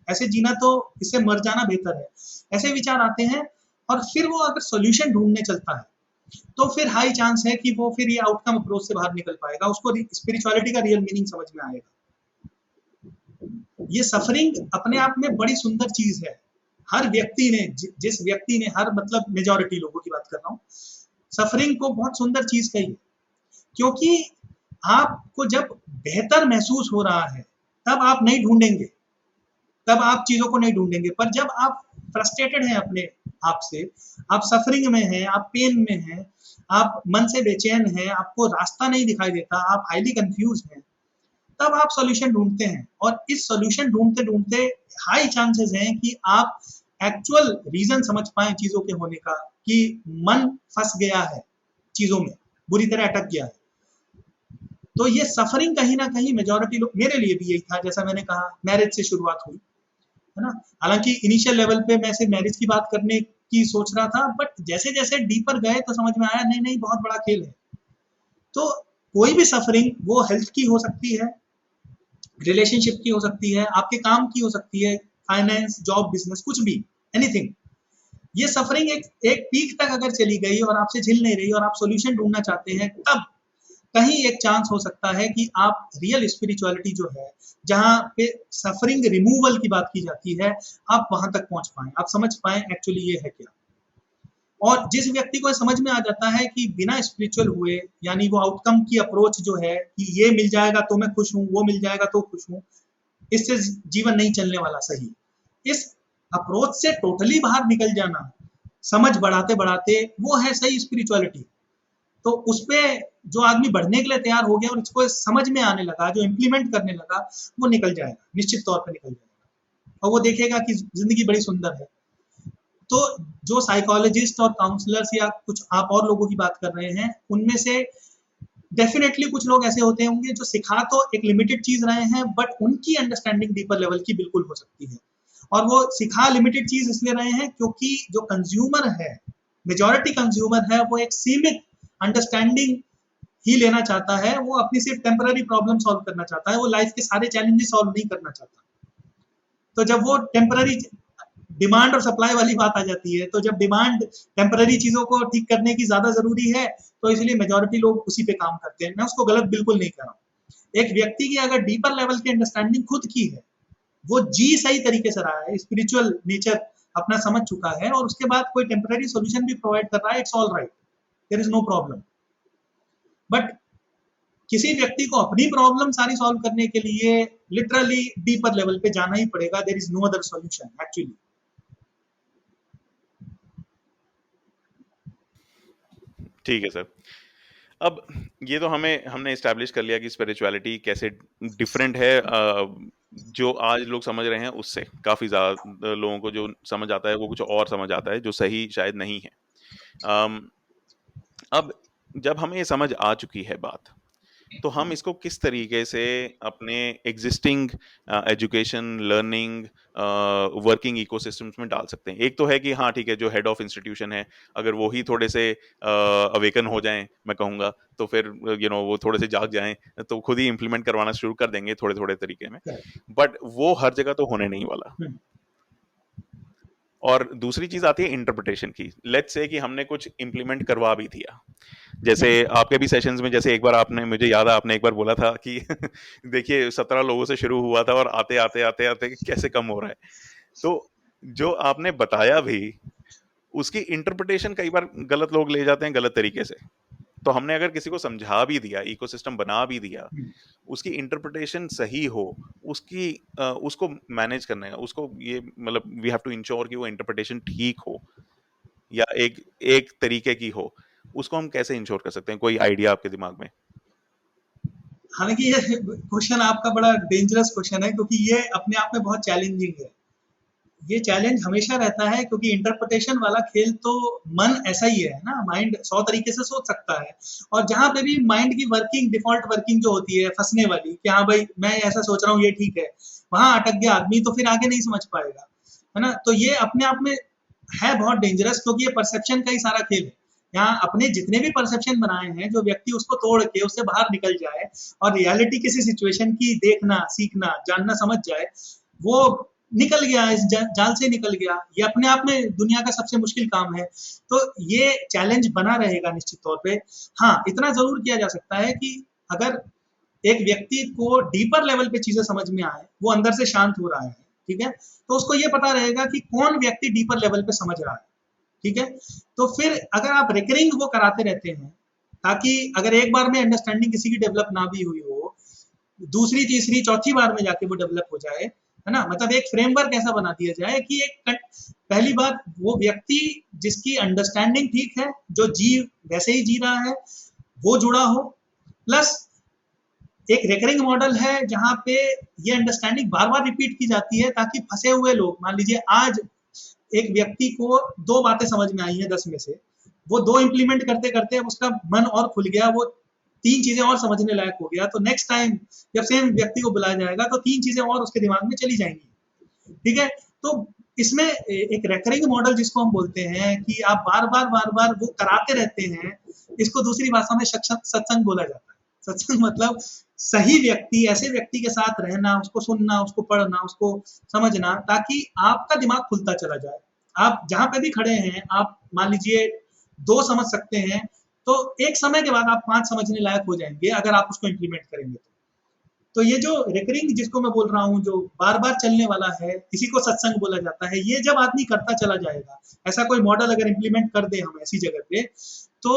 ऐसे जीना तो इससे मर जाना बेहतर है, ऐसे विचार आते हैं, और फिर वो अगर सॉल्यूशन ढूंढने चलता है, तो फिर हाई चांस है कि वो फिर ये आउटकम अप्रोच से बाहर निकल पाएगा, उसको स्पिरिचुअलिटी का रियल मीनिंग समझ में आएगा। ये सफरिंग अपने आप में बड़ी सुंदर चीज है। हर व्यक्ति ने, जिस व्यक्ति ने, हर मतलब मेजॉरिटी लोगों की बात कर रहा हूँ, सफरिंग को बहुत सुंदर चीज कही है, क्योंकि आपको जब बेहतर महसूस हो रहा है तब आप नहीं ढूंढेंगे, तब आप चीजों को नहीं ढूंढेंगे। पर जब आप फ्रस्ट्रेटेड हैं अपने आप से, आप सफरिंग में हैं, आप पेन में हैं, आप मन से बेचैन हैं, आपको रास्ता नहीं दिखाई देता, आप हाईली कंफ्यूज हैं, तब आप सॉल्यूशन ढूंढते हैं। और इस सॉल्यूशन ढूंढते ढूंढते हाई चांसेस हैं कि आप एक्चुअल रीजन समझ पाए चीजों के होने का, कि मन फंस गया है चीजों में, बुरी तरह अटक गया है। तो ये सफरिंग कहीं ना कहीं मेजॉरिटी लोग, मेरे लिए भी यही था, जैसा मैंने कहा मैरिज से शुरुआत हुई है ना। हालांकि इनिशियल लेवल पे मैं सिर्फ मैरिज की बात करने की सोच रहा था, बट जैसे जैसे डीपर गए तो समझ में आया नहीं नहीं बहुत बड़ा खेल है। तो कोई भी सफरिंग, वो हेल्थ की हो सकती है, रिलेशनशिप की हो सकती है, आपके काम की हो सकती है, फाइनेंस, जॉब, बिजनेस, कुछ भी, एनीथिंग। ये सफरिंग एक पीक तक अगर चली गई और आपसे झिल नहीं रही और आप सॉल्यूशन ढूंढना चाहते हैं, तब कहीं एक चांस हो सकता है कि आप रियल स्पिरिचुअलिटी जो है, जहां पे सफरिंग रिमूवल की बात की जाती है, आप वहां तक पहुंच पाए, आप समझ पाए एक्चुअली ये है क्या। और जिस व्यक्ति को समझ में आ जाता है कि बिना स्पिरिचुअल हुए, यानी वो आउटकम की अप्रोच जो है कि ये मिल जाएगा तो मैं खुश हूँ, वो मिल जाएगा तो खुश हूँ, इससे जीवन नहीं चलने वाला सही। इस अप्रोच से टोटली बाहर निकल जाना, समझ बढ़ाते बढ़ाते, वो है सही स्पिरिचुअलिटी। तो उस पे जो आदमी बढ़ने के लिए तैयार हो गया और इसको समझ में आने लगा, जो इम्प्लीमेंट करने लगा, वो निकल जाएगा, निश्चित तौर पर निकल जाएगा, और वो देखेगा कि जिंदगी बड़ी सुंदर है। तो जो साइकोलॉजिस्ट और काउंसलर्स या कुछ आप और लोगों की बात कर रहे हैं, उनमें से डेफिनेटली कुछ लोग ऐसे होते होंगे जो सिखा तो एक लिमिटेड चीज रहे हैं, बट उनकी अंडरस्टैंडिंग डीपर लेवल की बिल्कुल हो सकती है। और वो सिखा लिमिटेड चीज इसलिए रहे हैं क्योंकि जो कंज्यूमर है, मेजॉरिटी कंज्यूमर है, वो एक सीमित अंडरस्टैंडिंग ही लेना चाहता है, वो अपनी सिर्फ टेम्पररी प्रॉब्लम सॉल्व करना चाहता है, वो लाइफ के सारे चैलेंजेस सॉल्व नहीं करना चाहता। तो जब वो टेम्पररी, डिमांड और सप्लाई वाली बात आ जाती है, तो जब डिमांड टेम्पररी चीजों को ठीक करने की ज्यादा जरूरी है, तो इसलिए मेजॉरिटी लोग उसी पे काम करते हैं। मैं उसको गलत बिल्कुल नहीं कर रहा हूँ। एक व्यक्ति की अगर डीपर लेवल की अंडरस्टैंडिंग खुद की है, वो जी सही तरीके से रहा है, स्पिरिचुअल नेचर अपना समझ चुका है, और उसके बाद कोई टेम्पररी सॉल्यूशन भी प्रोवाइड कर रहा है, it's all right. There is no problem. But किसी व्यक्ति को अपनी प्रॉब्लम सारी सॉल्व करने के लिए लिटरली डीपर लेवल पे जाना ही पड़ेगा। There is no other solution actually. ठीक है सर। अब ये तो हमने एस्टैब्लिश कर लिया कि स्पिरिचुअलिटी कैसे डिफरेंट है जो आज लोग समझ रहे हैं उससे। काफ़ी ज़्यादा लोगों को जो समझ आता है वो कुछ और समझ आता है जो सही शायद नहीं है। अम, अब जब हमें ये समझ आ चुकी है बात, तो हम इसको किस तरीके से अपने existing education, learning, working ecosystems में डाल सकते हैं? एक तो है कि हाँ ठीक है, जो हेड ऑफ इंस्टीट्यूशन है, अगर वो ही थोड़े से अवेकन हो जाएं, मैं कहूँगा, तो फिर वो थोड़े से जाग जाएं, तो खुद ही इम्प्लीमेंट करवाना शुरू कर देंगे थोड़े थोड़े तरीके में। बट वो हर जगह तो होने नहीं वाला। और दूसरी चीज आती है इंटरप्रिटेशन की। लेट्स से कि हमने कुछ इम्प्लीमेंट करवा भी दिया, जैसे आपके भी सेशंस में, जैसे एक बार आपने, मुझे याद है आपने एक बार बोला था कि देखिए 17 लोगों से शुरू हुआ था और आते आते आते आते कैसे कम हो रहा है। तो जो आपने बताया भी, उसकी इंटरप्रिटेशन कई बार गलत लोग ले जाते हैं गलत तरीके से। तो हमने अगर किसी को समझा भी दिया, इकोसिस्टम बना भी दिया, उसकी इंटरप्रिटेशन सही हो, उसको मैनेज करने का, उसको ये मतलब वी हैव टू इंश्योर कि वो इंटरप्रिटेशन ठीक हो या एक एक तरीके की हो। उसको हम कैसे इंश्योर कर सकते हैं? कोई आइडिया आपके दिमाग में? हालांकि ये क्वेश्चन आपका बड़ा डेंजरस क्वेश्चन है, क्योंकि ये अपने आप में बहुत चैलेंजिंग है। ये चैलेंज हमेशा रहता है, क्योंकि इंटरप्रिटेशन वाला खेल तो मन ऐसा ही है ना, माइंड 100 तरीके से सोच सकता है। और जहां पे भी माइंड की वर्किंग, डिफॉल्ट वर्किंग जो होती है फंसने वाली, कि हाँ भाई मैं ऐसा सोच रहा हूँ ये ठीक है, वहां अटक गया आदमी तो फिर आगे नहीं समझ पाएगा, है ना। तो ये अपने आप में है बहुत डेंजरस, क्योंकि ये परसेप्शन का ही सारा खेल है। यहाँ अपने जितने भी परसेप्शन बनाए हैं, जो व्यक्ति उसको तोड़ के उससे बाहर निकल जाए और रियलिटी किसी सिचुएशन की देखना, सीखना, जानना, समझ जाए, वो निकल गया, इस जाल से निकल गया। ये अपने आप में दुनिया का सबसे मुश्किल काम है। तो ये चैलेंज बना रहेगा निश्चित तौर पे। हाँ, इतना जरूर किया जा सकता है कि अगर एक व्यक्ति को डीपर लेवल पे चीजें समझ में आए, वो अंदर से शांत हो रहा है, ठीक है, तो उसको ये पता रहेगा कि कौन व्यक्ति डीपर लेवल पे समझ रहा है, ठीक है। तो फिर अगर आप रिकरिंग वो कराते रहते हैं, ताकि अगर एक बार में अंडरस्टैंडिंग किसी की डेवलप ना भी हुई हो, दूसरी, तीसरी, चौथी बार में जाके वो डेवलप हो जाए, है ना। मतलब एक फ्रेमवर्क ऐसा बना दिया जाए कि एक पहली बात, वो व्यक्ति जिसकी अंडरस्टैंडिंग ठीक है, जो जी वैसे ही जी रहा है, वो जुड़ा हो, प्लस एक रिकरिंग मॉडल है जहां पे ये अंडरस्टैंडिंग बार बार रिपीट की जाती है, ताकि फंसे हुए लोग, मान लीजिए आज एक व्यक्ति को 2 बातें समझ में आई हैं 10 में से, वो 2 इम्प्लीमेंट करते करते उसका मन और खुल गया, वो 3 चीजें और समझने लायक हो गया, तो नेक्स्ट टाइम जब सेम व्यक्ति को बुलाया जाएगा तो 3 चीजें और उसके दिमाग में चली जाएंगी, ठीक है। तो इसमें एक रेकरिंग मॉडल जिसको हम बोलते हैं, कि आप बार बार वो कराते रहते हैं, इसको दूसरी भाषा में सत्संग बोला जाता है। सत्संग मतलब सही व्यक्ति, ऐसे व्यक्ति के साथ रहना, उसको सुनना, उसको पढ़ना, उसको समझना, ताकि आपका दिमाग खुलता चला जाए। आप जहां पे भी खड़े हैं, आप मान लीजिए 2 समझ सकते हैं, तो एक समय के बाद आप 5 समझने लायक हो जाएंगे, अगर आप उसको इम्प्लीमेंट करेंगे तो ये जो रिकरिंग जिसको मैं बोल रहा हूँ, जो बार बार चलने वाला है, इसी को सत्संग बोला जाता है। ये जब आदमी करता चला जाएगा, ऐसा कोई मॉडल अगर इम्प्लीमेंट कर दे हम ऐसी जगह पे, तो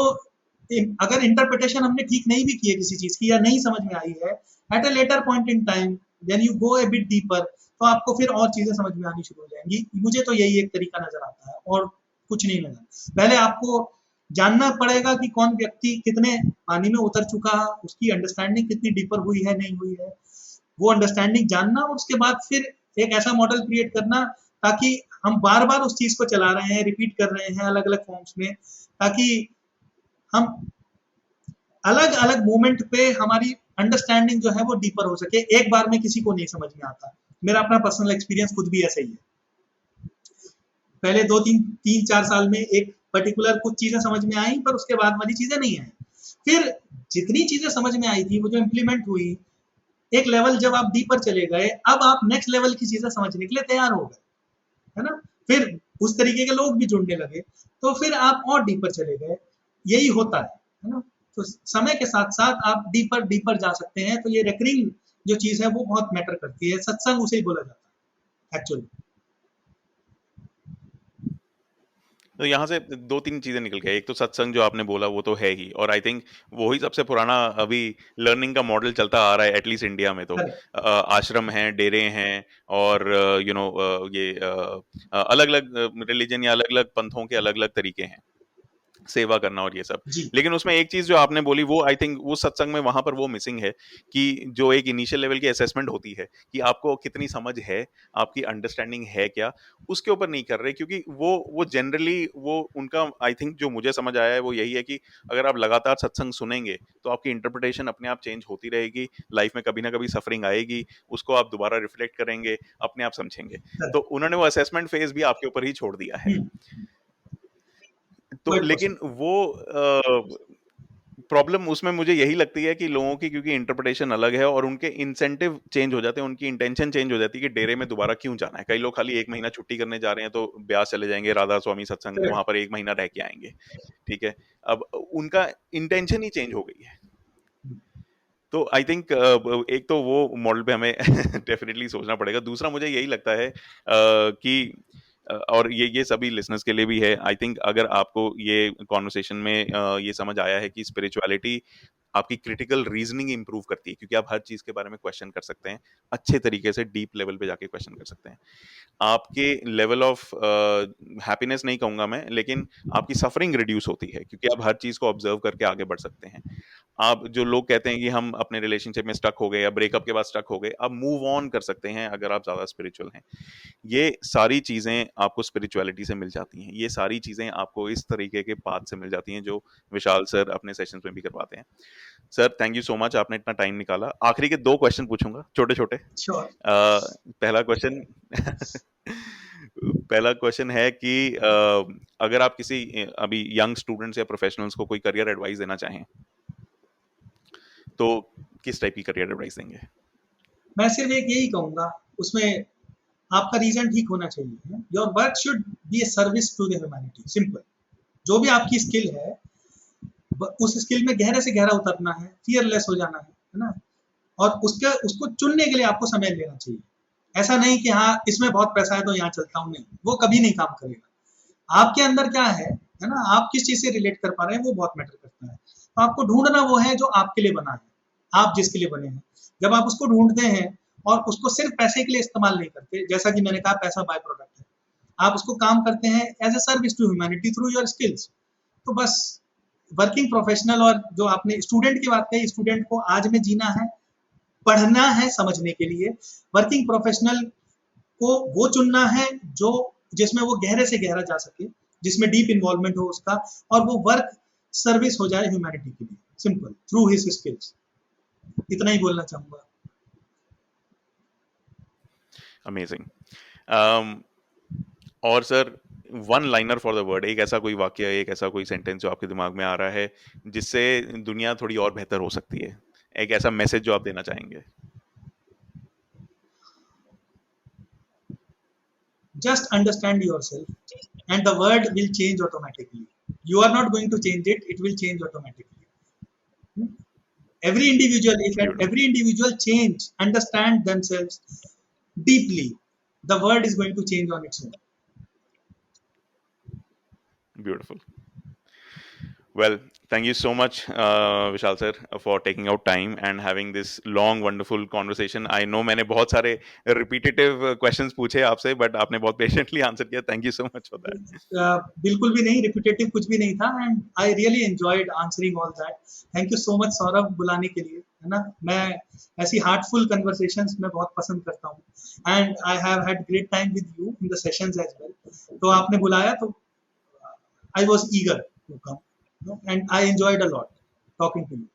अगर इंटरप्रिटेशन हमने ठीक नहीं भी की है किसी चीज की, या नहीं समझ में आई है, at a later point in time then you go a bit deeper, तो आपको फिर और चीजें समझ में आनी शुरू हो जाएंगी। मुझे तो यही एक तरीका नजर आता है, और कुछ नहीं नजर। पहले आपको जानना पड़ेगा कि कौन व्यक्ति कितने पानी में उतर चुका है, उसकी अंडरस्टैंडिंग कितनी डीपर हुई है, नहीं हुई है, वो अंडरस्टैंडिंग जानना, और उसके बाद फिर एक ऐसा मॉडल क्रिएट करना, ताकि हम बार बार उस चीज को चला रहे हैं, रिपीट कर रहे हैं अलग अलग फॉर्म्स में, ताकि हम अलग अलग मोमेंट पे हमारी अंडरस्टैंडिंग जो है वो डीपर हो सके। एक बार में किसी को नहीं समझ में आता। मेरा अपना पर्सनल एक्सपीरियंस खुद भी ऐसा ही है। पहले 2-3-4 साल में एक पर्टिकुलर कुछ चीजें समझ में आई, पर उसके बाद वाली चीजें नहीं आई। फिर जितनी चीजें समझ में आई थी, वो जो इम्प्लीमेंट हुई, एक लेवल जब आप डीपर चले गए, अब आप नेक्स्ट लेवल की चीजें समझने के लिए तैयार हो गए, है ना। फिर उस तरीके के लोग भी जुड़ने लगे, तो फिर आप और डीपर चले गए। यही होता है ना। तो समय के साथ साथ आप डीपर डीपर जा सकते हैं। तो ये रिकरिंग जो चीज है वो बहुत मैटर करती है। सत्संग उसे ही बोला जाता है एक्चुअली। तो यहाँ से 2-3 चीज़ें निकल के आई। एक तो सत्संग जो आपने बोला वो तो है ही, और आई थिंक वो ही सबसे पुराना अभी लर्निंग का मॉडल चलता आ रहा है एटलीस्ट इंडिया में तो। करेक्ट, आश्रम हैं, डेरे हैं, और ये अलग-अलग रिलिजन या अलग-अलग पंथों के अलग-अलग तरीके हैं सेवा करना और ये सब। जी, लेकिन उसमें एक चीज़ जो आपने बोली वो आई थिंक वो सत्संग में वहाँ पर वो मिसिंग है कि जो एक इनिशियल लेवल की असेसमेंट होती है कि आपको कितनी समझ है, आपकी अंडरस्टैंडिंग है क्या, उसके ऊपर नहीं कर रहे, क्योंकि वो जनरली वो उनका आई थिंक जो मुझे समझ आया है वो यही है कि अगर आप लगातार सत्संग सुनेंगे तो आपकी इंटरप्रिटेशन अपने आप चेंज होती रहेगी, लाइफ में कभी ना कभी सफरिंग आएगी, उसको आप दोबारा रिफ्लेक्ट करेंगे, अपने आप समझेंगे। तो करेक्ट। उन्होंने वो असेसमेंट फेज़ भी आपके ऊपर ही छोड़ दिया है। हुँ, तो 100%। लेकिन वो प्रॉब्लम उसमें मुझे यही लगती है कि लोगों की क्योंकि इंटरप्रिटेशन अलग है और उनके इंसेंटिव चेंज हो जाते हैं, उनकी इंटेंशन चेंज हो जाती है कि डेरे में दोबारा क्यों जाना है। कई लोग खाली 1 महीना छुट्टी करने जा रहे हैं तो ब्यास चले जाएँगे, राधा स्वामी सत्संग, वहाँ करेक्ट। पर 1 महीना रह के आएँगे, ठीक है? अब उनका इंटेंशन ही चेंज हो गई है। हुँ, तो आई थिंक एक तो वो मॉडल पे हमें डेफिनेटली सोचना पड़ेगा। दूसरा मुझे यही लगता है कि और ये सभी लिसनर्स के लिए भी है। आई थिंक अगर आपको ये कॉन्वर्सेशन में ये समझ आया है कि स्पिरिचुअलिटी आपकी क्रिटिकल रीजनिंग इंप्रूव करती है, क्योंकि आप हर चीज के बारे में क्वेश्चन कर सकते हैं, अच्छे तरीके से डीप लेवल पे जाके क्वेश्चन कर सकते हैं। आपके लेवल ऑफ हैप्पीनेस नहीं कहूंगा मैं, लेकिन आपकी सफरिंग रिड्यूस होती है क्योंकि आप हर चीज को ऑब्जर्व करके आगे बढ़ सकते हैं। आप जो लोग कहते हैं कि हम अपने रिलेशनशिप में स्टक हो गए या ब्रेकअप के बाद स्टक हो गए, आप मूव ऑन कर सकते हैं अगर आप ज्यादा स्पिरिचुअल हैं। ये सारी चीजें आपको स्पिरिचुअलिटी से मिल जाती हैं, ये सारी चीजें आपको इस तरीके के पाथ से मिल जाती हैं जो विशाल सर अपने सेशंस में भी करवाते हैं। Sir thank you so much, आपने इतना टाइम निकाला। आखिरी के 2 क्वेश्चन पूछूंगा छोटे छोटे। श्योर। पहला क्वेश्चन पहला क्वेश्चन है कि अगर आप किसी अभी यंग स्टूडेंट्स या प्रोफेशनल्स को कोई करियर एडवाइस देना चाहें तो किस टाइप की करियर एडवाइस देंगे? मैं सिर्फ़ एक यही कहूँगा, उसमें आपका रीज़न ठीक होना चाहिए। Your work should be a service to the humanity, simple. जो भी आपकी स्किल है, उस स्किल में गहरे से गहरा उतरना है, फियरलेस हो जाना है ना? और उसको चुनने के लिए आपको समय लेना चाहिए। ऐसा नहीं कि हाँ, इसमें बहुत पैसा है तो यहाँ चलता हूँ, नहीं, वो कभी नहीं काम करेगा। आपके अंदर क्या है ना? आप किस चीज़ से रिलेट कर पा रहे हैं, वो बहुत मैटर करता है। तो आपको ढूँढना वो है जो आपके लिए बना है, आप जिसके लिए बने हैं। जब आप उसको ढूँढते हैं और उसको सिर्फ़ पैसे के लिए इस्तेमाल नहीं करते, जैसा कि मैंने कहा पैसा बाय प्रोडक्ट है। आप उसको काम करते हैं as a service to humanity through your skills. तो बस वर्किंग प्रोफेशनल और जो आपने स्टूडेंट की बात कही, स्टूडेंट को आज में जीना है, पढ़ना है समझने के लिए। वर्किंग प्रोफेशनल को वो चुनना है जो जिसमें वो गहरे से गहरा जा सके, जिसमें डीप इन्वॉल्वमेंट हो उसका, और वो वर्क सर्विस हो जाए ह्यूमैनिटी के लिए, सिंपल थ्रू हिज स्किल्स। इतना ही बोलना चाहूंगा। अमेजिंग। और sir one liner for the word, एक ऐसा कोई वाक्य, एक ऐसा कोई सेंटेंस जो आपके दिमाग में आ रहा है जिससे दुनिया थोड़ी और बेहतर हो सकती है, एक ऐसा मैसेज जो आप देना चाहेंगे? Just understand yourself and the world will change automatically. You are not going to change it, it will change automatically. Every individual, if beautiful. every individual change, understand themselves deeply, the world is going to change on its own. Beautiful. Well, thank you so much, Vishal sir, for taking out time and having this long, wonderful conversation. I know मैंने बहुत सारे repetitive questions पूछे आपसे, but आपने बहुत patiently answer किया. Thank you so much for that. बिल्कुल भी नहीं रिपीटेटिव, कुछ भी नहीं था, and I really enjoyed answering all that. Thank you so much Saurabh बुलाने के लिए, है ना? मैं ऐसी हार्टफुल कन्वर्सेशंस मैं बहुत पसंद करता हूँ, and I have had great time with you in the sessions as well. तो आपने बुलाया तो I was eager to come, and I enjoyed a lot talking to you.